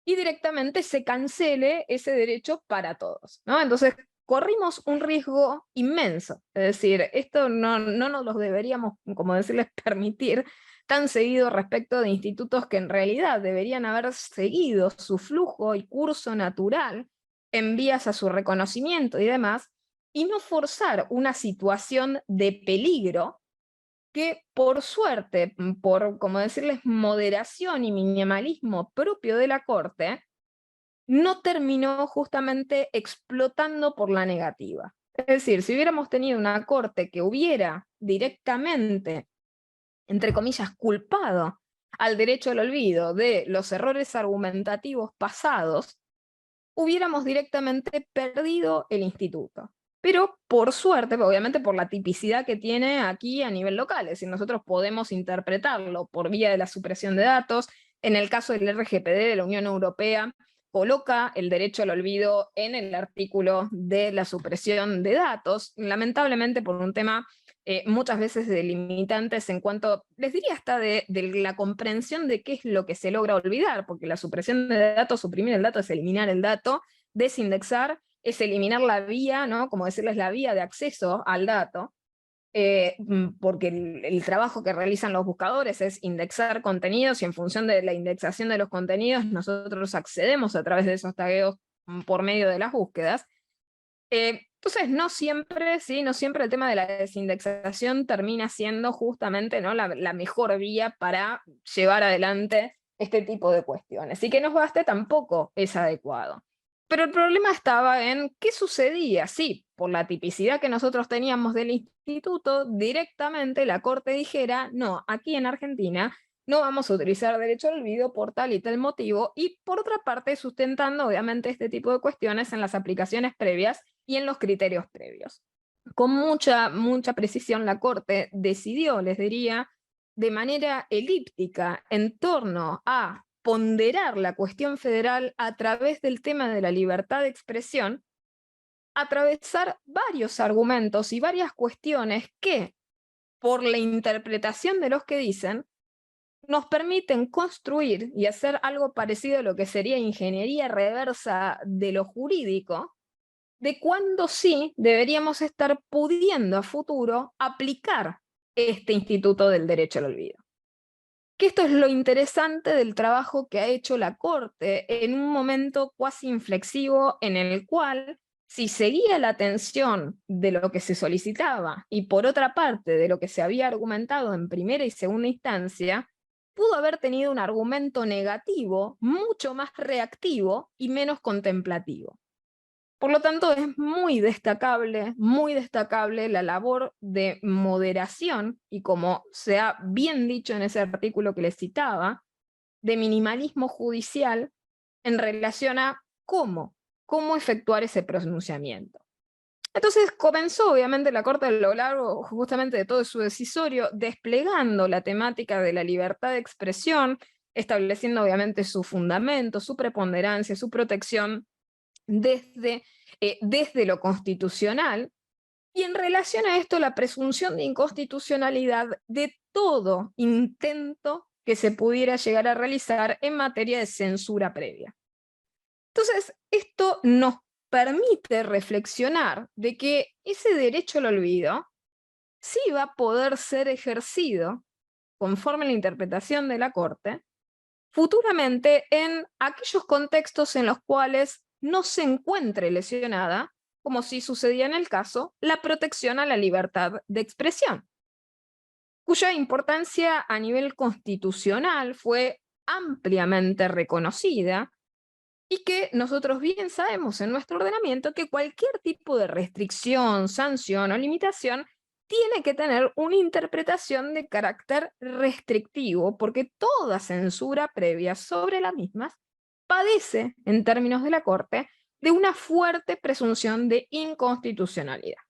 y directamente se cancele ese derecho para todos, ¿no? Entonces, corrimos un riesgo inmenso. Es decir, esto no nos lo deberíamos, como decirles, permitir tan seguido respecto de institutos que en realidad deberían haber seguido su flujo y curso natural en vías a su reconocimiento y demás, y no forzar una situación de peligro que por suerte, por, como decirles, moderación y minimalismo propio de la Corte, no terminó justamente explotando por la negativa. Es decir, si hubiéramos tenido una Corte que hubiera directamente, entre comillas, culpado al derecho al olvido de los errores argumentativos pasados, hubiéramos directamente perdido el instituto. Pero por suerte, obviamente por la tipicidad que tiene aquí a nivel local, es decir, nosotros podemos interpretarlo por vía de la supresión de datos. En el caso del RGPD de la Unión Europea, coloca el derecho al olvido en el artículo de la supresión de datos, lamentablemente por un tema muchas veces de limitantes en cuanto, les diría hasta de la comprensión de qué es lo que se logra olvidar, porque la supresión de datos, suprimir el dato es eliminar el dato, desindexar es eliminar la vía, ¿no? Como decirles, la vía de acceso al dato, porque el trabajo que realizan los buscadores es indexar contenidos y en función de la indexación de los contenidos nosotros accedemos a través de esos tagueos por medio de las búsquedas. Entonces, no siempre, ¿sí? No siempre el tema de la desindexación termina siendo justamente, ¿no? la mejor vía para llevar adelante este tipo de cuestiones. Y que nos baste tampoco es adecuado. Pero el problema estaba en qué sucedía. Sí, por la tipicidad que nosotros teníamos del instituto, directamente la Corte dijera, no, aquí en Argentina no vamos a utilizar derecho al olvido por tal y tal motivo, y por otra parte sustentando obviamente este tipo de cuestiones en las aplicaciones previas y en los criterios previos. Con mucha precisión la Corte decidió, les diría, de manera elíptica en torno a ponderar la cuestión federal a través del tema de la libertad de expresión, atravesar varios argumentos y varias cuestiones que, por la interpretación de los que dicen, nos permiten construir y hacer algo parecido a lo que sería ingeniería reversa de lo jurídico, de cuándo sí deberíamos estar pudiendo a futuro aplicar este instituto del derecho al olvido. Que esto es lo interesante del trabajo que ha hecho la Corte en un momento cuasi inflexivo en el cual, si seguía la atención de lo que se solicitaba y por otra parte de lo que se había argumentado en primera y segunda instancia, pudo haber tenido un argumento negativo mucho más reactivo y menos contemplativo. Por lo tanto, es muy destacable la labor de moderación y, como se ha bien dicho en ese artículo que les citaba, de minimalismo judicial en relación a cómo efectuar ese pronunciamiento. Entonces comenzó obviamente la Corte a lo largo justamente de todo su decisorio desplegando la temática de la libertad de expresión, estableciendo obviamente su fundamento, su preponderancia, su protección desde lo constitucional, y en relación a esto la presunción de inconstitucionalidad de todo intento que se pudiera llegar a realizar en materia de censura previa. Entonces, esto nos permite reflexionar de que ese derecho al olvido sí va a poder ser ejercido, conforme a la interpretación de la Corte, futuramente en aquellos contextos en los cuales no se encuentre lesionada, como si sucedía en el caso, la protección a la libertad de expresión, cuya importancia a nivel constitucional fue ampliamente reconocida y que nosotros bien sabemos en nuestro ordenamiento que cualquier tipo de restricción, sanción o limitación tiene que tener una interpretación de carácter restrictivo, porque toda censura previa sobre las mismas padece, en términos de la Corte, de una fuerte presunción de inconstitucionalidad.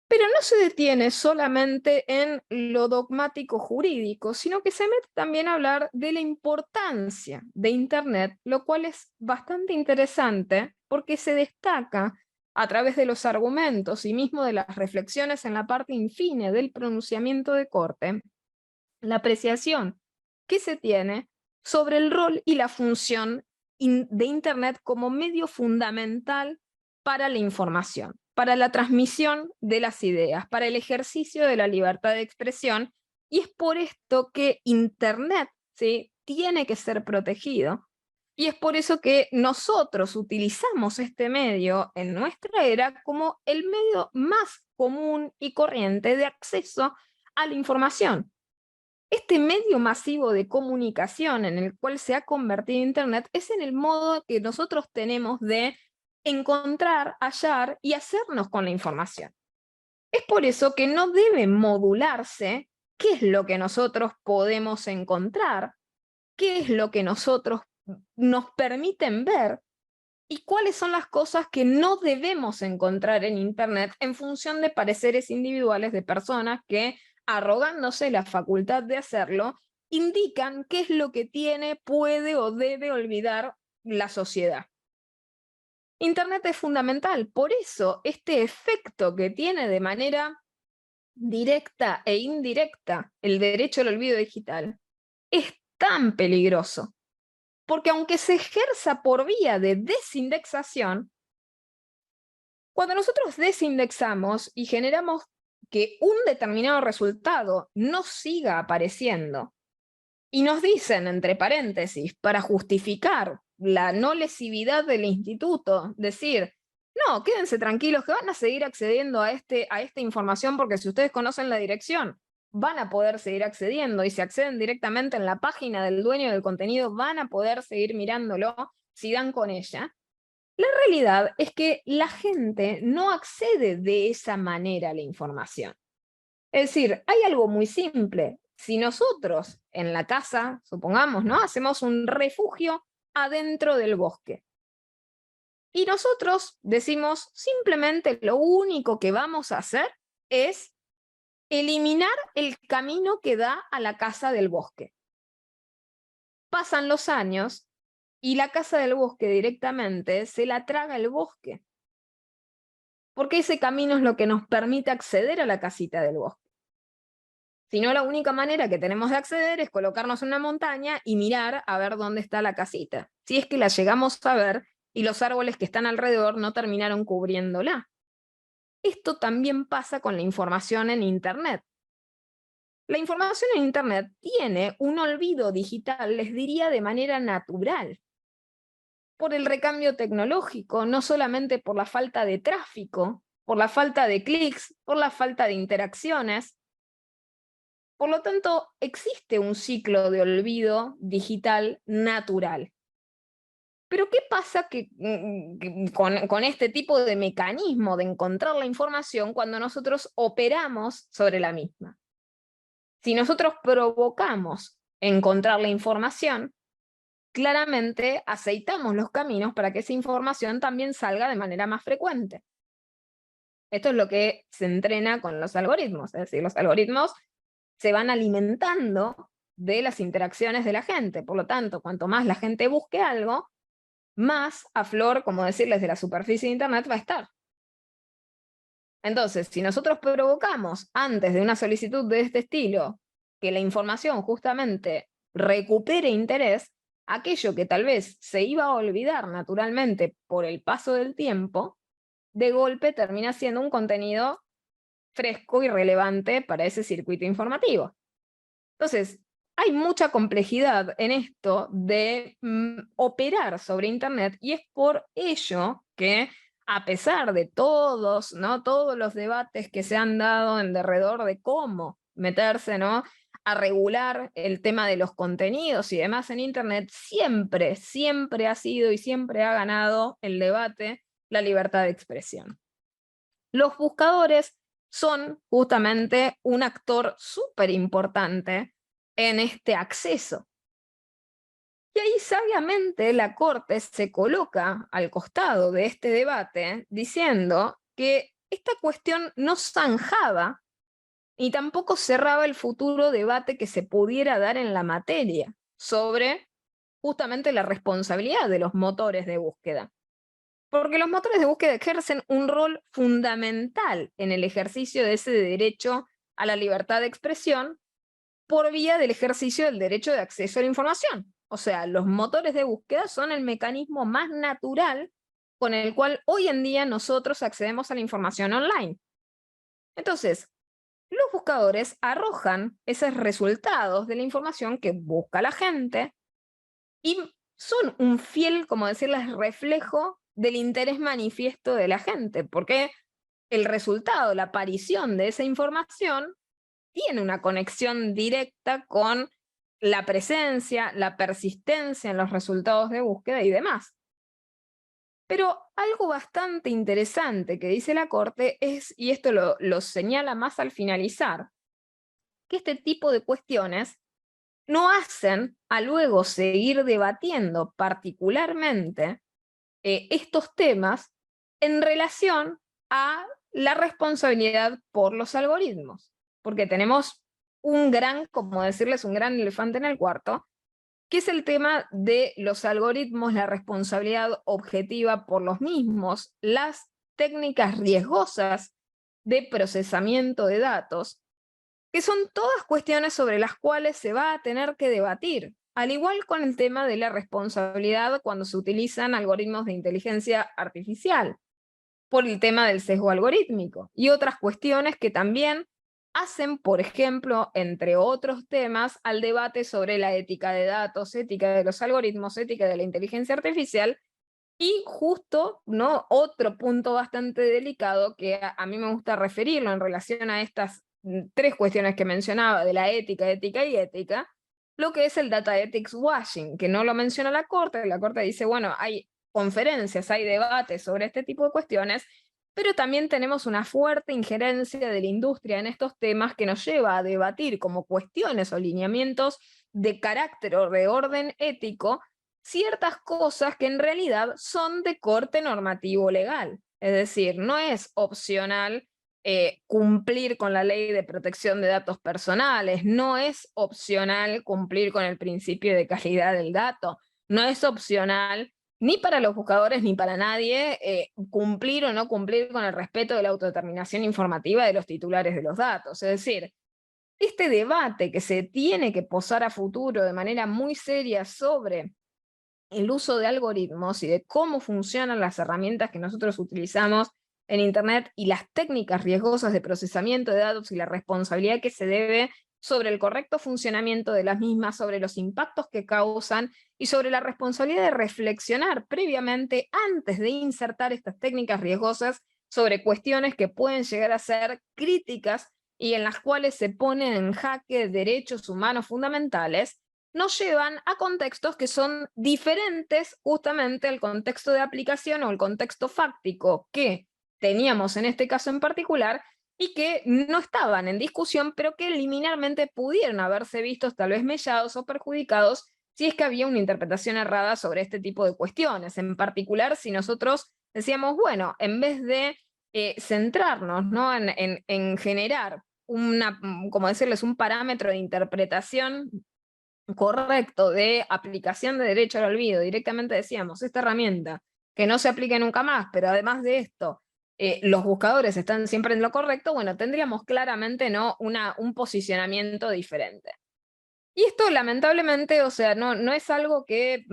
Pero no se detiene solamente en lo dogmático jurídico, sino que se mete también a hablar de la importancia de Internet, lo cual es bastante interesante porque se destaca a través de los argumentos y mismo de las reflexiones en la parte infine del pronunciamiento de Corte, la apreciación que se tiene sobre el rol y la función de Internet como medio fundamental para la información, para la transmisión de las ideas, para el ejercicio de la libertad de expresión, y es por esto que Internet, ¿sí?, tiene que ser protegido, y es por eso que nosotros utilizamos este medio en nuestra era como el medio más común y corriente de acceso a la información. Este medio masivo de comunicación en el cual se ha convertido Internet es en el modo que nosotros tenemos de encontrar, hallar y hacernos con la información. Es por eso que no debe modularse qué es lo que nosotros podemos encontrar, qué es lo que nosotros nos permiten ver y cuáles son las cosas que no debemos encontrar en Internet en función de pareceres individuales de personas que, arrogándose la facultad de hacerlo, indican qué es lo que tiene, puede o debe olvidar la sociedad. Internet es fundamental, por eso este efecto que tiene de manera directa e indirecta el derecho al olvido digital es tan peligroso, porque aunque se ejerza por vía de desindexación, cuando nosotros desindexamos y generamos que un determinado resultado no siga apareciendo, y nos dicen, entre paréntesis, para justificar la no lesividad del instituto, decir, no, quédense tranquilos que van a seguir accediendo a esta información porque si ustedes conocen la dirección, van a poder seguir accediendo, y si acceden directamente en la página del dueño del contenido, van a poder seguir mirándolo si dan con ella. La realidad es que la gente no accede de esa manera a la información. Es decir, hay algo muy simple. Si nosotros en la casa, supongamos, ¿no? Hacemos un refugio adentro del bosque. Y nosotros decimos, simplemente lo único que vamos a hacer es eliminar el camino que da a la casa del bosque. Pasan los años y la casa del bosque directamente se la traga el bosque. Porque ese camino es lo que nos permite acceder a la casita del bosque. Si no, la única manera que tenemos de acceder es colocarnos en una montaña y mirar a ver dónde está la casita. Si es que la llegamos a ver y los árboles que están alrededor no terminaron cubriéndola. Esto también pasa con la información en Internet. La información en Internet tiene un olvido digital, les diría, de manera natural. Por el recambio tecnológico, no solamente por la falta de tráfico, por la falta de clics, por la falta de interacciones. Por lo tanto, existe un ciclo de olvido digital natural. Pero ¿qué pasa con este tipo de mecanismo de encontrar la información cuando nosotros operamos sobre la misma? Si nosotros provocamos encontrar la información, claramente aceitamos los caminos para que esa información también salga de manera más frecuente. Esto es lo que se entrena con los algoritmos, es decir, los algoritmos se van alimentando de las interacciones de la gente. Por lo tanto, cuanto más la gente busque algo, más a flor, como decirles, de la superficie de Internet va a estar. Entonces, si nosotros provocamos antes de una solicitud de este estilo que la información justamente recupere interés, aquello que tal vez se iba a olvidar naturalmente por el paso del tiempo, de golpe termina siendo un contenido fresco y relevante para ese circuito informativo. Entonces, hay mucha complejidad en esto de operar sobre Internet y es por ello que, a pesar de todos, ¿no? Todos los debates que se han dado en derredor de cómo meterse, ¿no? a regular el tema de los contenidos y demás en Internet, siempre ha sido y siempre ha ganado el debate la libertad de expresión. Los buscadores son justamente un actor súper importante en este acceso. Y ahí sabiamente la Corte se coloca al costado de este debate diciendo que esta cuestión no zanjaba y tampoco cerraba el futuro debate que se pudiera dar en la materia sobre justamente la responsabilidad de los motores de búsqueda. Porque los motores de búsqueda ejercen un rol fundamental en el ejercicio de ese derecho a la libertad de expresión por vía del ejercicio del derecho de acceso a la información. O sea, los motores de búsqueda son el mecanismo más natural con el cual hoy en día nosotros accedemos a la información online. Entonces, los buscadores arrojan esos resultados de la información que busca la gente y son un fiel, como decirles, reflejo del interés manifiesto de la gente, porque el resultado, la aparición de esa información tiene una conexión directa con la presencia, la persistencia en los resultados de búsqueda y demás. Pero algo bastante interesante que dice la Corte es, y esto lo señala más al finalizar, que este tipo de cuestiones no hacen a luego seguir debatiendo particularmente estos temas en relación a la responsabilidad por los algoritmos. Porque tenemos un gran, como decirles, un gran elefante en el cuarto, que es el tema de los algoritmos, la responsabilidad objetiva por los mismos, las técnicas riesgosas de procesamiento de datos, que son todas cuestiones sobre las cuales se va a tener que debatir, al igual con el tema de la responsabilidad cuando se utilizan algoritmos de inteligencia artificial, por el tema del sesgo algorítmico, y otras cuestiones que también hacen, por ejemplo, entre otros temas, al debate sobre la ética de datos, ética de los algoritmos, ética de la inteligencia artificial, y justo, ¿no? Otro punto bastante delicado que a mí me gusta referirlo en relación a estas tres cuestiones que mencionaba de la ética, ética y ética, lo que es el data ethics washing, que no lo menciona la Corte dice, bueno, hay conferencias, hay debates sobre este tipo de cuestiones, pero también tenemos una fuerte injerencia de la industria en estos temas que nos lleva a debatir como cuestiones o lineamientos de carácter o de orden ético ciertas cosas que en realidad son de corte normativo legal. Es decir, no es opcional cumplir con la ley de protección de datos personales, no es opcional cumplir con el principio de calidad del dato, no es opcional ni para los buscadores ni para nadie cumplir o no cumplir con el respeto de la autodeterminación informativa de los titulares de los datos. Es decir, este debate que se tiene que posar a futuro de manera muy seria sobre el uso de algoritmos y de cómo funcionan las herramientas que nosotros utilizamos en Internet y las técnicas riesgosas de procesamiento de datos y la responsabilidad que se debe sobre el correcto funcionamiento de las mismas, sobre los impactos que causan y sobre la responsabilidad de reflexionar previamente antes de insertar estas técnicas riesgosas sobre cuestiones que pueden llegar a ser críticas y en las cuales se ponen en jaque derechos humanos fundamentales, nos llevan a contextos que son diferentes justamente al contexto de aplicación o el contexto fáctico que teníamos en este caso en particular y que no estaban en discusión, pero que liminarmente pudieron haberse vistos tal vez mellados o perjudicados si es que había una interpretación errada sobre este tipo de cuestiones. En particular, si nosotros decíamos, bueno, en vez de centrarnos, ¿no?, en generar como decirles, un parámetro de interpretación correcto de aplicación de derecho al olvido, directamente decíamos, esta herramienta que no se aplique nunca más, pero además de esto, los buscadores están siempre en lo correcto, bueno, tendríamos claramente, ¿no?, un posicionamiento diferente. Y esto lamentablemente, o sea, no es algo que,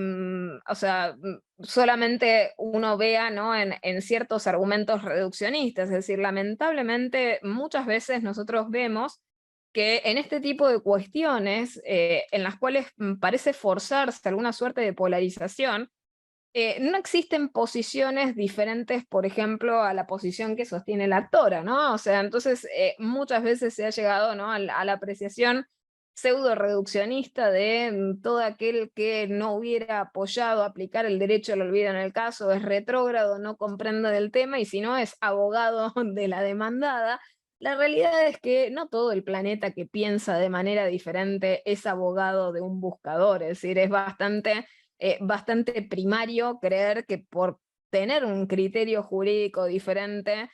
o sea, solamente uno vea, ¿no?, en ciertos argumentos reduccionistas, es decir, lamentablemente muchas veces nosotros vemos que en este tipo de cuestiones, en las cuales parece forzarse alguna suerte de polarización, no existen posiciones diferentes, por ejemplo, a la posición que sostiene la actora, ¿no? O sea, entonces muchas veces se ha llegado, ¿no?, a la apreciación pseudo reduccionista de todo aquel que no hubiera apoyado aplicar el derecho al olvido en el caso es retrógrado, no comprende del tema y si no es abogado de la demandada. La realidad es que no todo el planeta que piensa de manera diferente es abogado de un buscador, es decir, es bastante primario creer que por tener un criterio jurídico diferente,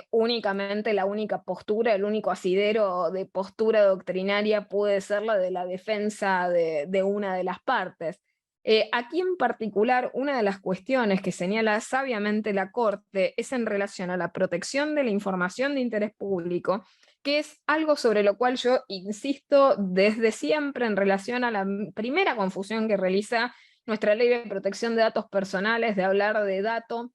únicamente la única postura, el único asidero de postura doctrinaria puede ser la de la defensa de una de las partes. Aquí en particular, una de las cuestiones que señala sabiamente la Corte es en relación a la protección de la información de interés público, que es algo sobre lo cual yo insisto desde siempre en relación a la primera confusión que realiza nuestra ley de protección de datos personales, de hablar de dato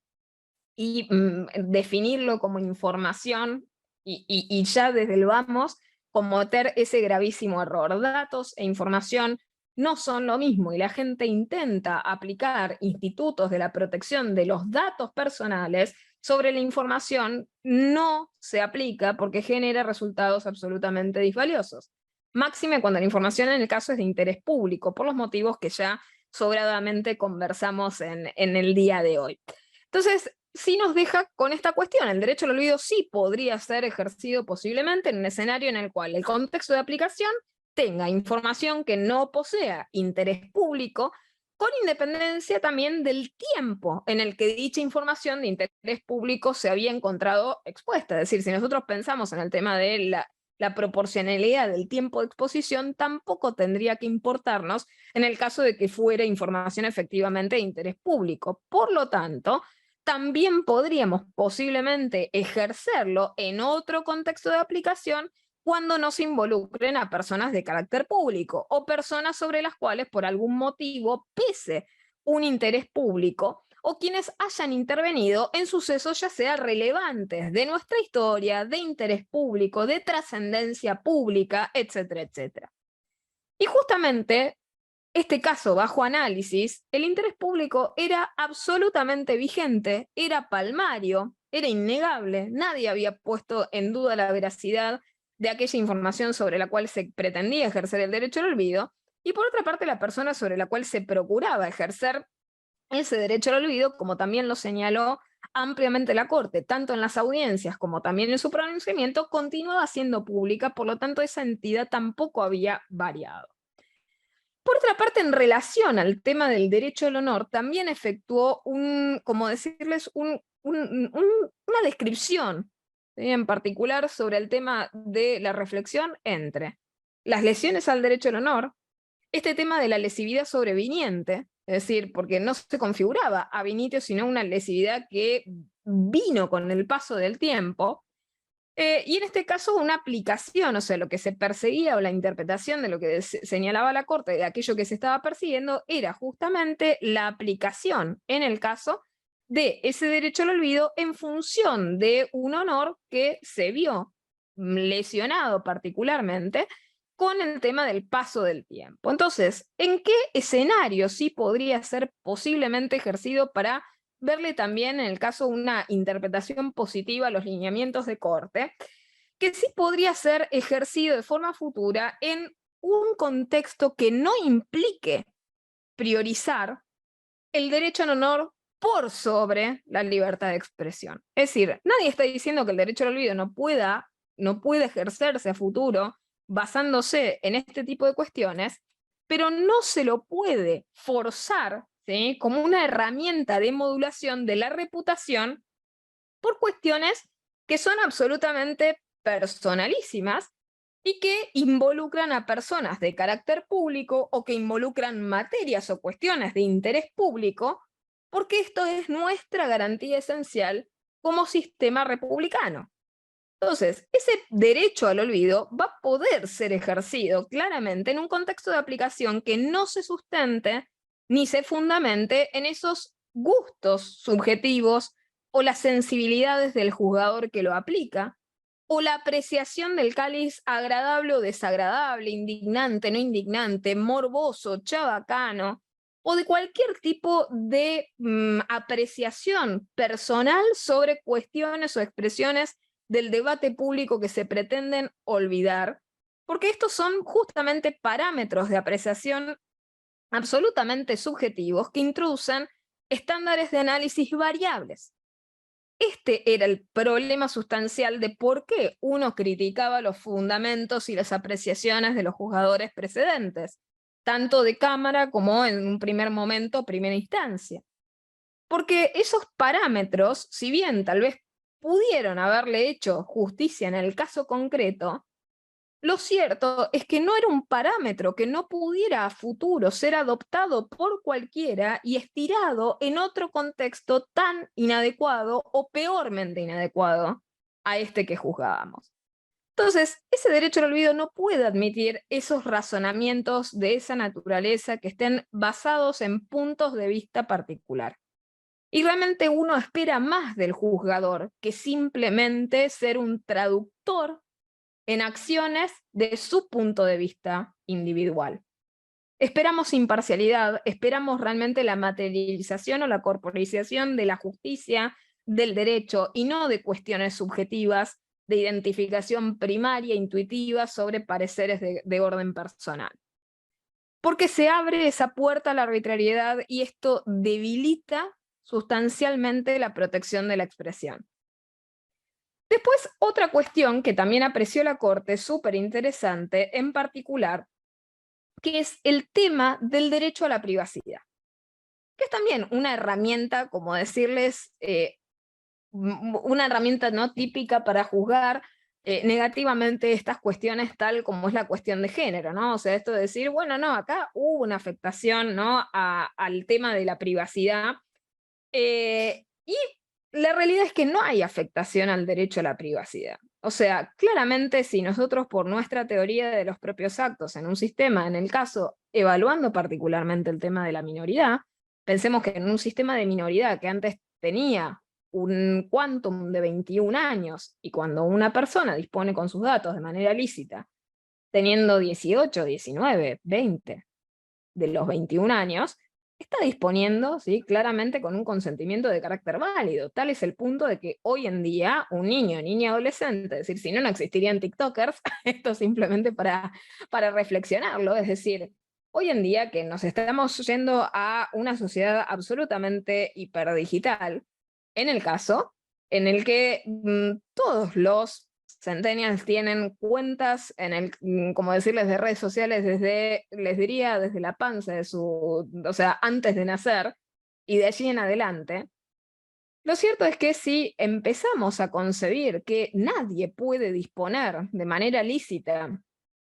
y definirlo como información y ya desde el vamos cometer ese gravísimo error. Datos e información no son lo mismo y la gente intenta aplicar institutos de la protección de los datos personales sobre la información, no se aplica porque genera resultados absolutamente disvaliosos. Máxime cuando la información en el caso es de interés público, por los motivos que ya sobradamente conversamos en el día de hoy. Entonces, sí nos deja con esta cuestión. El derecho al olvido sí podría ser ejercido posiblemente en un escenario en el cual el contexto de aplicación tenga información que no posea interés público, con independencia también del tiempo en el que dicha información de interés público se había encontrado expuesta. Es decir, si nosotros pensamos en el tema de la proporcionalidad del tiempo de exposición, tampoco tendría que importarnos en el caso de que fuera información efectivamente de interés público. Por lo tanto, también podríamos posiblemente ejercerlo en otro contexto de aplicación cuando no se involucren a personas de carácter público o personas sobre las cuales por algún motivo pese un interés público o quienes hayan intervenido en sucesos ya sea relevantes de nuestra historia, de interés público, de trascendencia pública, etcétera, etcétera. Y justamente este caso bajo análisis, el interés público era absolutamente vigente, era palmario, era innegable, nadie había puesto en duda la veracidad de aquella información sobre la cual se pretendía ejercer el derecho al olvido, y por otra parte la persona sobre la cual se procuraba ejercer ese derecho al olvido, como también lo señaló ampliamente la Corte, tanto en las audiencias como también en su pronunciamiento, continuaba siendo pública, por lo tanto esa entidad tampoco había variado. Por otra parte, en relación al tema del derecho al honor, también efectuó como decirles, una descripción, ¿sí?, en particular sobre el tema de la reflexión entre las lesiones al derecho al honor, este tema de la lesividad sobreviniente, es decir, porque no se configuraba ab initio, sino una lesividad que vino con el paso del tiempo, y en este caso una aplicación, o sea, lo que se perseguía o la interpretación de lo que señalaba la Corte de aquello que se estaba persiguiendo era justamente la aplicación, en el caso de ese derecho al olvido, en función de un honor que se vio lesionado particularmente con el tema del paso del tiempo. Entonces, ¿en qué escenario sí podría ser posiblemente ejercido para verle también, en el caso, una interpretación positiva a los lineamientos de Corte, que sí podría ser ejercido de forma futura en un contexto que no implique priorizar el derecho al honor por sobre la libertad de expresión? Es decir, nadie está diciendo que el derecho al olvido no puede ejercerse a futuro basándose en este tipo de cuestiones, pero no se lo puede forzar, ¿sí?, como una herramienta de modulación de la reputación por cuestiones que son absolutamente personalísimas y que involucran a personas de carácter público o que involucran materias o cuestiones de interés público, porque esto es nuestra garantía esencial como sistema republicano. Entonces, ese derecho al olvido va a poder ser ejercido claramente en un contexto de aplicación que no se sustente ni se fundamente en esos gustos subjetivos o las sensibilidades del juzgador que lo aplica, o la apreciación del cáliz agradable o desagradable, indignante, no indignante, morboso, chabacano, o de cualquier tipo de apreciación personal sobre cuestiones o expresiones del debate público que se pretenden olvidar, porque estos son justamente parámetros de apreciación absolutamente subjetivos que introducen estándares de análisis variables. Este era el problema sustancial de por qué uno criticaba los fundamentos y las apreciaciones de los juzgadores precedentes, tanto de Cámara como en un primer momento, primera instancia. Porque esos parámetros, si bien tal vez pudieron haberle hecho justicia en el caso concreto, lo cierto es que no era un parámetro que no pudiera a futuro ser adoptado por cualquiera y estirado en otro contexto tan inadecuado o peormente inadecuado a este que juzgábamos. Entonces, ese derecho al olvido no puede admitir esos razonamientos de esa naturaleza que estén basados en puntos de vista particular. Y realmente uno espera más del juzgador que simplemente ser un traductor en acciones de su punto de vista individual. Esperamos imparcialidad, esperamos realmente la materialización o la corporización de la justicia, del derecho, y no de cuestiones subjetivas de identificación primaria, intuitiva, sobre pareceres de orden personal. Porque se abre esa puerta a la arbitrariedad y esto debilita sustancialmente la protección de la expresión. Después, otra cuestión que también apreció la Corte, súper interesante, en particular, que es el tema del derecho a la privacidad, que es también una herramienta, como decirles, una herramienta no típica para juzgar negativamente estas cuestiones, tal como es la cuestión de género, ¿no? O sea, esto de decir, bueno, no, acá hubo una afectación, ¿no?, al tema de la privacidad, y la realidad es que no hay afectación al derecho a la privacidad. O sea, claramente si nosotros, por nuestra teoría de los propios actos en un sistema, en el caso, evaluando particularmente el tema de la minoridad, pensemos que en un sistema de minoridad que antes tenía un quantum de 21 años, y cuando una persona dispone con sus datos de manera lícita, teniendo 18, 19, 20 de los 21 años, está disponiendo, ¿sí?, claramente con un consentimiento de carácter válido. Tal es el punto de que hoy en día un niño, niña, adolescente, es decir, si no, no existirían TikTokers, esto simplemente para reflexionarlo, es decir, hoy en día que nos estamos yendo a una sociedad absolutamente hiperdigital, en el caso en el que todos los centennials tienen cuentas como decirles, de redes sociales les diría, desde la panza de o sea, antes de nacer, y de allí en adelante. Lo cierto es que si empezamos a concebir que nadie puede disponer de manera lícita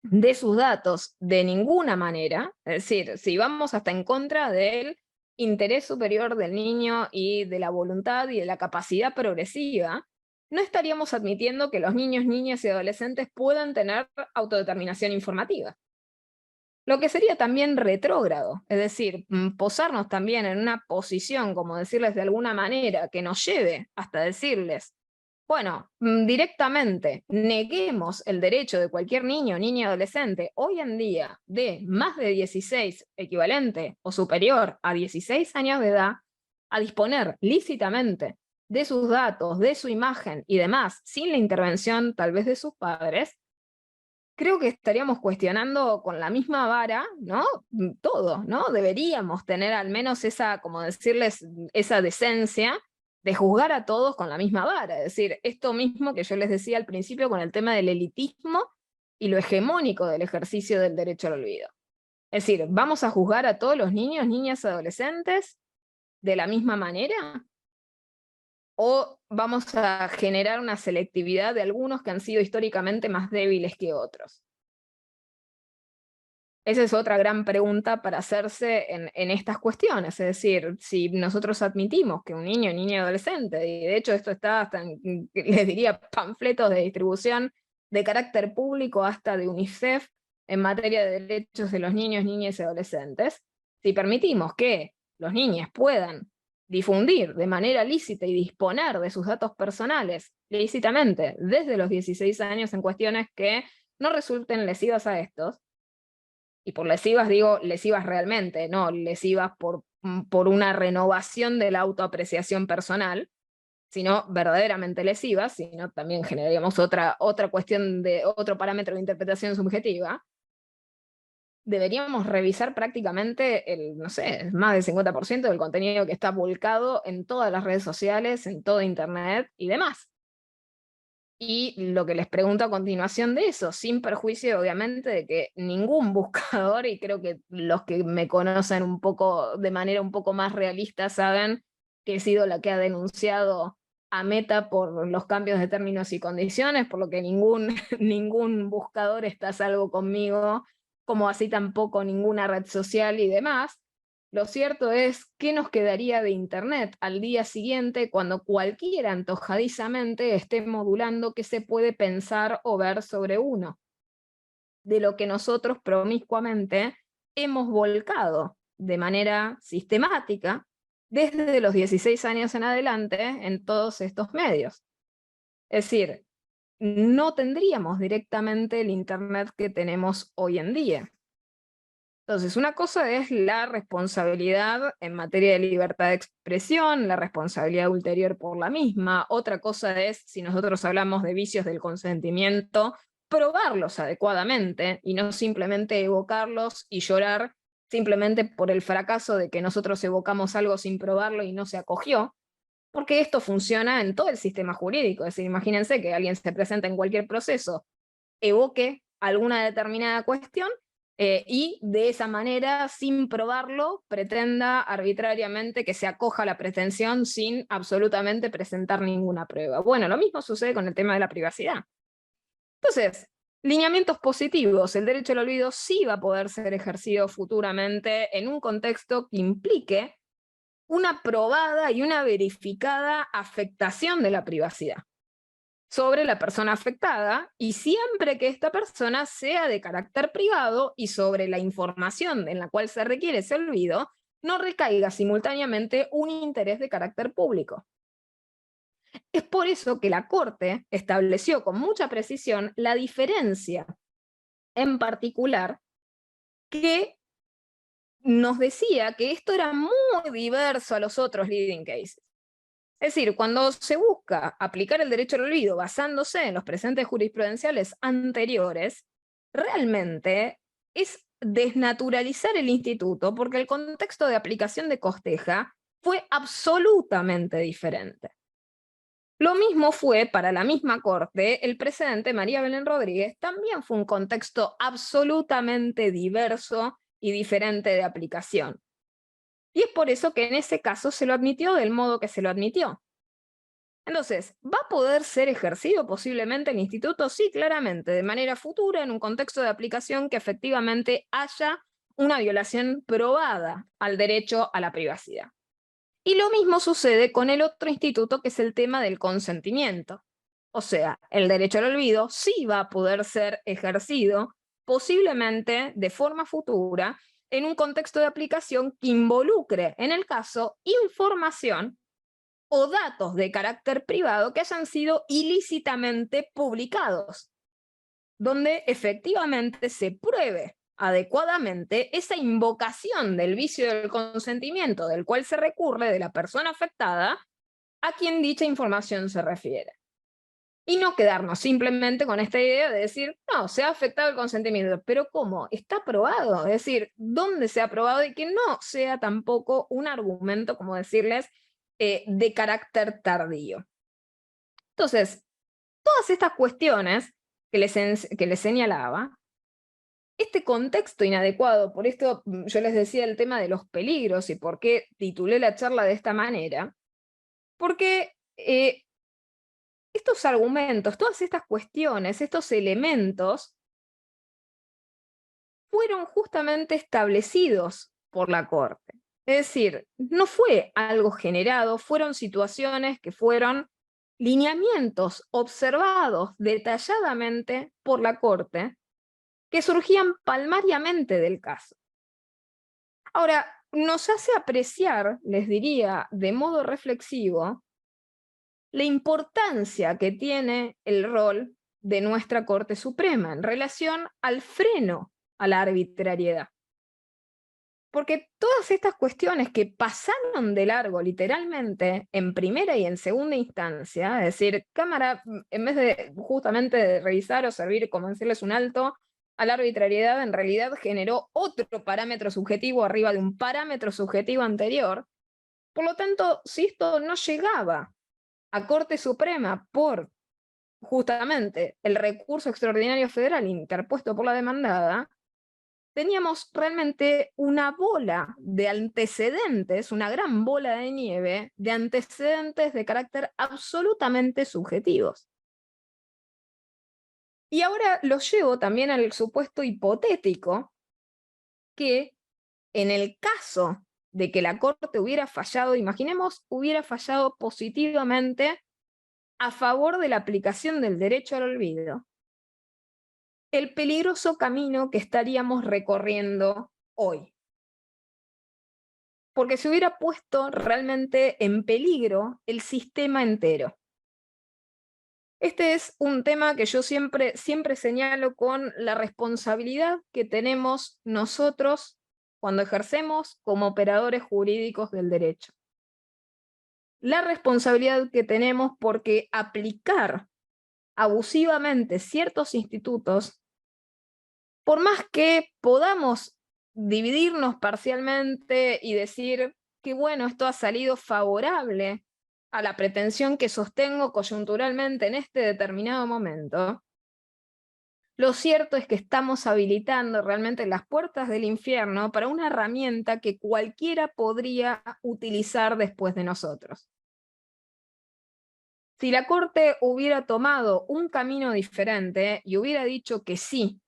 de sus datos de ninguna manera, es decir, si vamos hasta en contra del interés superior del niño y de la voluntad y de la capacidad progresiva, no estaríamos admitiendo que los niños, niñas y adolescentes puedan tener autodeterminación informativa. Lo que sería también retrógrado, es decir, posarnos también en una posición, como decirles de alguna manera, que nos lleve hasta decirles, bueno, directamente neguemos el derecho de cualquier niño, niña, adolescente, hoy en día, de más de 16, equivalente o superior a 16 años de edad, a disponer lícitamente de sus datos, de su imagen y demás, sin la intervención tal vez de sus padres, creo que estaríamos cuestionando con la misma vara, ¿no? Todo, ¿no? Deberíamos tener al menos esa, como decirles, esa decencia de juzgar a todos con la misma vara. Es decir, esto mismo que yo les decía al principio con el tema del elitismo y lo hegemónico del ejercicio del derecho al olvido. Es decir, ¿vamos a juzgar a todos los niños, niñas, adolescentes de la misma manera? ¿O vamos a generar una selectividad de algunos que han sido históricamente más débiles que otros? Esa es otra gran pregunta para hacerse en estas cuestiones. Es decir, si nosotros admitimos que un niño, niña, adolescente, y de hecho esto está hasta en, les diría, panfletos de distribución de carácter público hasta de UNICEF en materia de derechos de los niños, niñas y adolescentes, si permitimos que los niños puedan difundir de manera lícita y disponer de sus datos personales lícitamente desde los 16 años en cuestiones que no resulten lesivas a estos, y por lesivas digo lesivas realmente, no lesivas por una renovación de la autoapreciación personal, sino verdaderamente lesivas, sino también generaríamos otra cuestión de otro parámetro de interpretación subjetiva. Deberíamos revisar prácticamente no sé, más del 50% del contenido que está volcado en todas las redes sociales, en todo internet y demás. Y lo que les pregunto a continuación de eso, sin perjuicio obviamente de que ningún buscador, y creo que los que me conocen un poco de manera un poco más realista saben que he sido la que ha denunciado a Meta por los cambios de términos y condiciones, por lo que ningún buscador está a salvo conmigo, como así tampoco ninguna red social y demás. Lo cierto es, ¿qué nos quedaría de Internet al día siguiente cuando cualquiera antojadizamente esté modulando qué se puede pensar o ver sobre uno? De lo que nosotros promiscuamente hemos volcado de manera sistemática desde los 16 años en adelante en todos estos medios. Es decir, no tendríamos directamente el Internet que tenemos hoy en día. Entonces, una cosa es la responsabilidad en materia de libertad de expresión, la responsabilidad ulterior por la misma. Otra cosa es, si nosotros hablamos de vicios del consentimiento, probarlos adecuadamente y no simplemente evocarlos y llorar simplemente por el fracaso de que nosotros evocamos algo sin probarlo y no se acogió, porque esto funciona en todo el sistema jurídico. Es decir, imagínense que alguien se presenta en cualquier proceso, evoque alguna determinada cuestión, y de esa manera, sin probarlo, pretenda arbitrariamente que se acoja a la pretensión sin absolutamente presentar ninguna prueba. Bueno, lo mismo sucede con el tema de la privacidad. Entonces, lineamientos positivos, el derecho al olvido sí va a poder ser ejercido futuramente en un contexto que implique una probada y una verificada afectación de la privacidad sobre la persona afectada, y siempre que esta persona sea de carácter privado y sobre la información en la cual se requiere ese olvido, no recaiga simultáneamente un interés de carácter público. Es por eso que la Corte estableció con mucha precisión la diferencia en particular que nos decía que esto era muy diverso a los otros leading cases. Es decir, cuando se busca aplicar el derecho al olvido basándose en los precedentes jurisprudenciales anteriores, realmente es desnaturalizar el instituto, porque el contexto de aplicación de Costeja fue absolutamente diferente. Lo mismo fue para la misma corte, el precedente María Belén Rodríguez también fue un contexto absolutamente diverso y diferente de aplicación. Y es por eso que en ese caso se lo admitió del modo que se lo admitió. Entonces, ¿va a poder ser ejercido posiblemente el instituto? Sí, claramente, de manera futura, en un contexto de aplicación que efectivamente haya una violación probada al derecho a la privacidad. Y lo mismo sucede con el otro instituto, que es el tema del consentimiento. O sea, el derecho al olvido sí va a poder ser ejercido, posiblemente de forma futura, en un contexto de aplicación que involucre, en el caso, información o datos de carácter privado que hayan sido ilícitamente publicados, donde efectivamente se pruebe adecuadamente esa invocación del vicio del consentimiento del cual se recurre de la persona afectada a quien dicha información se refiere. Y no quedarnos simplemente con esta idea de decir, no, se ha afectado el consentimiento, pero ¿cómo? Está probado, es decir, ¿dónde se ha probado? Y que no sea tampoco un argumento, como decirles, de carácter tardío. Entonces, todas estas cuestiones que les señalaba, este contexto inadecuado, por esto yo les decía el tema de los peligros y por qué titulé la charla de esta manera, porque estos argumentos, todas estas cuestiones, estos elementos, fueron justamente establecidos por la Corte. Es decir, no fue algo generado, fueron situaciones que fueron lineamientos observados detalladamente por la Corte, que surgían palmariamente del caso. Ahora, nos hace apreciar, les diría, de modo reflexivo, la importancia que tiene el rol de nuestra Corte Suprema en relación al freno a la arbitrariedad. Porque todas estas cuestiones que pasaron de largo literalmente en primera y en segunda instancia, es decir, Cámara, en vez de justamente de revisar o servir como decirles un alto a la arbitrariedad, en realidad generó otro parámetro subjetivo arriba de un parámetro subjetivo anterior. Por lo tanto, si esto no llegaba a Corte Suprema por justamente el recurso extraordinario federal interpuesto por la demandada, teníamos realmente una bola de antecedentes, una gran bola de nieve de antecedentes de carácter absolutamente subjetivos. Y ahora lo llevo también al supuesto hipotético que en el caso de que la Corte hubiera fallado, imaginemos, hubiera fallado positivamente a favor de la aplicación del derecho al olvido, el peligroso camino que estaríamos recorriendo hoy. Porque se hubiera puesto realmente en peligro el sistema entero. Este es un tema que yo siempre señalo con la responsabilidad que tenemos nosotros cuando ejercemos como operadores jurídicos del derecho. La responsabilidad que tenemos porque aplicar abusivamente ciertos institutos, por más que podamos dividirnos parcialmente y decir que bueno, esto ha salido favorable a la pretensión que sostengo coyunturalmente en este determinado momento, lo cierto es que estamos habilitando realmente las puertas del infierno para una herramienta que cualquiera podría utilizar después de nosotros. Si la Corte hubiera tomado un camino diferente y hubiera dicho que sí,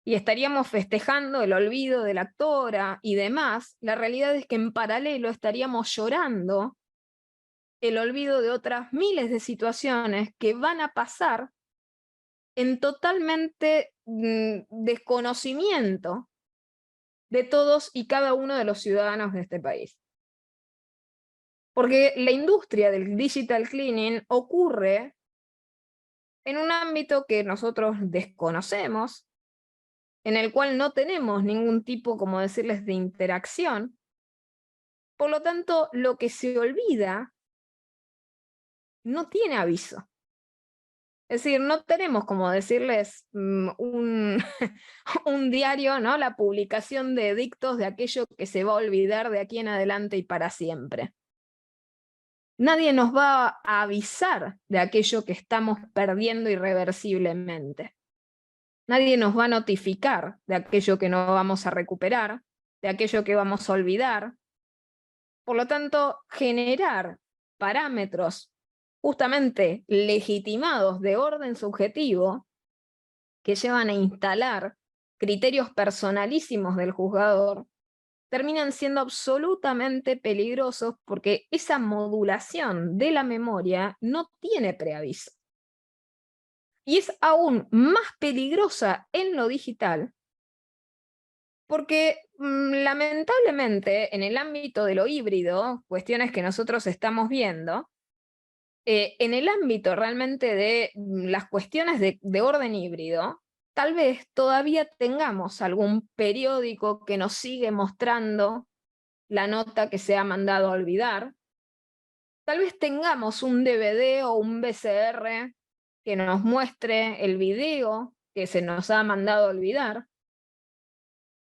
y estaríamos festejando el olvido de la actora y demás, la realidad es que en paralelo estaríamos llorando el olvido de otras miles de situaciones que van a pasar en totalmente desconocimiento de todos y cada uno de los ciudadanos de este país. Porque la industria del digital cleaning ocurre en un ámbito que nosotros desconocemos, en el cual no tenemos ningún tipo, como decirles, de interacción. Por lo tanto, lo que se olvida no tiene aviso. Es decir, no tenemos como decirles un, un diario, ¿no? La publicación de edictos de aquello que se va a olvidar de aquí en adelante y para siempre. Nadie nos va a avisar de aquello que estamos perdiendo irreversiblemente. Nadie nos va a notificar de aquello que no vamos a recuperar, de aquello que vamos a olvidar. Por lo tanto, generar parámetros justamente legitimados de orden subjetivo que llevan a instalar criterios personalísimos del juzgador, terminan siendo absolutamente peligrosos porque esa modulación de la memoria no tiene preaviso. Y es aún más peligrosa en lo digital porque lamentablemente en el ámbito de lo híbrido, cuestiones que nosotros estamos viendo, en el ámbito realmente de las cuestiones de orden híbrido, tal vez todavía tengamos algún periódico que nos sigue mostrando la nota que se ha mandado a olvidar. Tal vez tengamos un DVD o un VCR que nos muestre el video que se nos ha mandado a olvidar.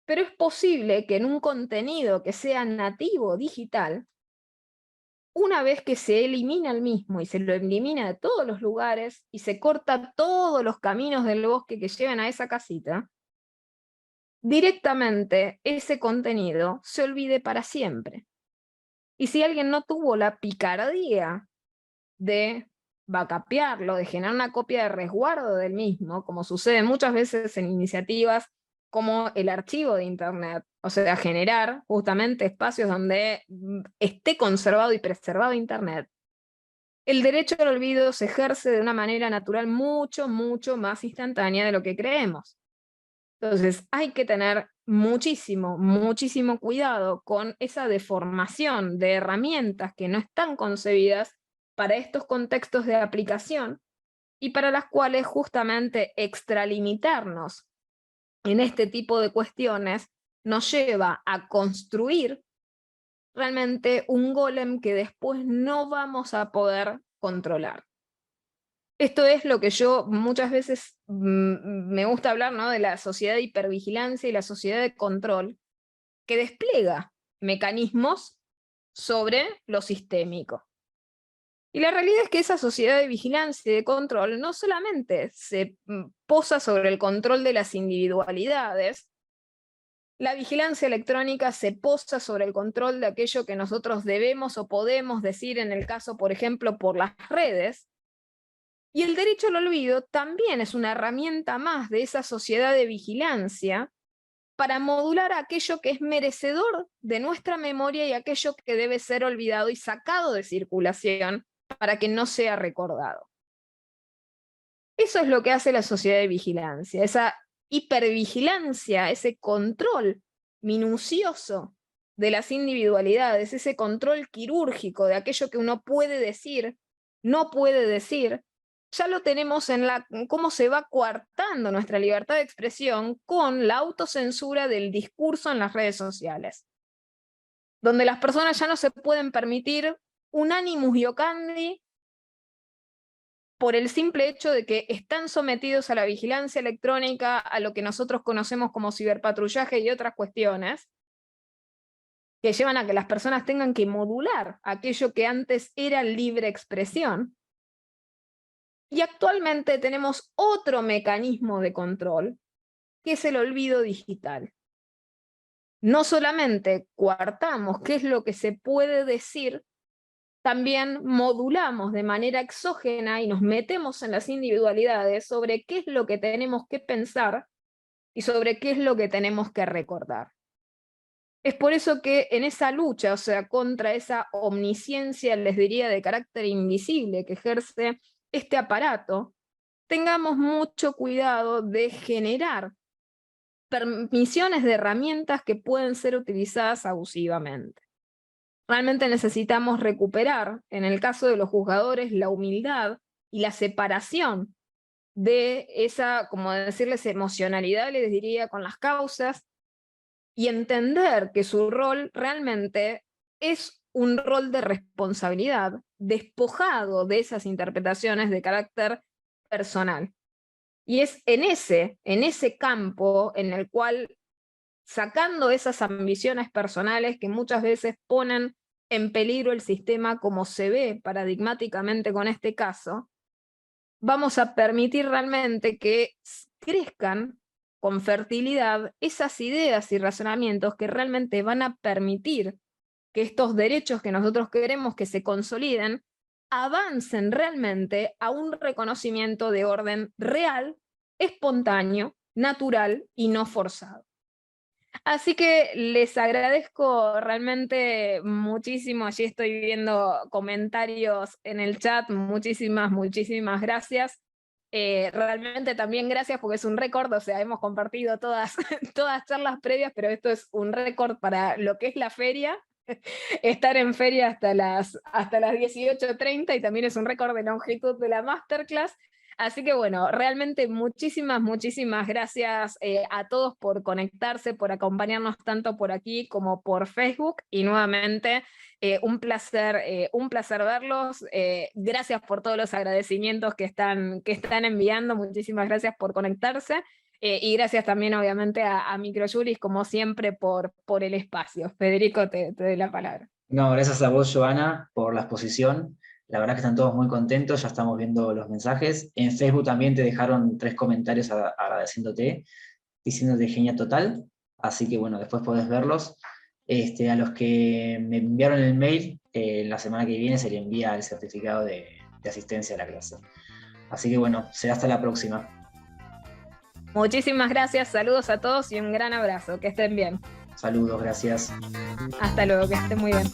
Pero es posible que en un contenido que sea nativo digital, una vez que se elimina el mismo y se lo elimina de todos los lugares y se corta todos los caminos del bosque que llevan a esa casita, directamente ese contenido se olvide para siempre. Y si alguien no tuvo la picardía de backupearlo, de generar una copia de resguardo del mismo, como sucede muchas veces en iniciativas como el archivo de Internet, o sea, generar justamente espacios donde esté conservado y preservado Internet, el derecho al olvido se ejerce de una manera natural mucho, mucho más instantánea de lo que creemos. Entonces, hay que tener muchísimo, muchísimo cuidado con esa deformación de herramientas que no están concebidas para estos contextos de aplicación y para las cuales justamente extralimitarnos en este tipo de cuestiones nos lleva a construir realmente un golem que después no vamos a poder controlar. Esto es lo que yo muchas veces me gusta hablar, ¿no? De la sociedad de hipervigilancia y la sociedad de control, que despliega mecanismos sobre lo sistémico. Y la realidad es que esa sociedad de vigilancia y de control no solamente se posa sobre el control de las individualidades, la vigilancia electrónica se posa sobre el control de aquello que nosotros debemos o podemos decir en el caso, por ejemplo, por las redes, y el derecho al olvido también es una herramienta más de esa sociedad de vigilancia para modular aquello que es merecedor de nuestra memoria y aquello que debe ser olvidado y sacado de circulación para que no sea recordado. Eso es lo que hace la sociedad de vigilancia, esa hipervigilancia, ese control minucioso de las individualidades, ese control quirúrgico de aquello que uno puede decir, no puede decir, ya lo tenemos en cómo se va coartando nuestra libertad de expresión con la autocensura del discurso en las redes sociales, donde las personas ya no se pueden permitir un animus iocandi por el simple hecho de que están sometidos a la vigilancia electrónica, a lo que nosotros conocemos como ciberpatrullaje y otras cuestiones, que llevan a que las personas tengan que modular aquello que antes era libre expresión. Y actualmente tenemos otro mecanismo de control, que es el olvido digital. No solamente coartamos qué es lo que se puede decir, también modulamos de manera exógena y nos metemos en las individualidades sobre qué es lo que tenemos que pensar y sobre qué es lo que tenemos que recordar. Es por eso que en esa lucha, o sea, contra esa omnisciencia, les diría, de carácter invisible que ejerce este aparato, tengamos mucho cuidado de generar permisiones de herramientas que pueden ser utilizadas abusivamente. Realmente necesitamos recuperar, en el caso de los juzgadores, la humildad y la separación de esa, como decirles, emocionalidad, les diría, con las causas, y entender que su rol realmente es un rol de responsabilidad, despojado de esas interpretaciones de carácter personal. Y es en ese campo en el cual, sacando esas ambiciones personales que muchas veces ponen en peligro el sistema, como se ve paradigmáticamente con este caso, vamos a permitir realmente que crezcan con fertilidad esas ideas y razonamientos que realmente van a permitir que estos derechos que nosotros queremos que se consoliden, avancen realmente a un reconocimiento de orden real, espontáneo, natural y no forzado. Así que les agradezco realmente muchísimo. Allí estoy viendo comentarios en el chat. Muchísimas gracias. Realmente también gracias porque es un récord, o sea, hemos compartido todas charlas previas, pero esto es un récord para lo que es la feria. Estar en feria hasta las 18:30 y también es un récord de longitud de la masterclass. Así que bueno, realmente muchísimas gracias a todos por conectarse, por acompañarnos tanto por aquí como por Facebook, y nuevamente un placer verlos. Gracias por todos los agradecimientos que están enviando, muchísimas gracias por conectarse. Y gracias también, obviamente, a Microjuris, como siempre, por el espacio. Federico, te doy la palabra. No, gracias a vos, Joana, por la exposición. La verdad que están todos muy contentos, ya estamos viendo los mensajes. En Facebook también te dejaron 3 comentarios agradeciéndote, diciéndote genia total. Así que bueno, después podés verlos. A los que me enviaron el mail, la semana que viene se le envía el certificado de asistencia a la clase. Así que bueno, será hasta la próxima. Muchísimas gracias, saludos a todos y un gran abrazo, que estén bien. Saludos, gracias. Hasta luego, que estén muy bien.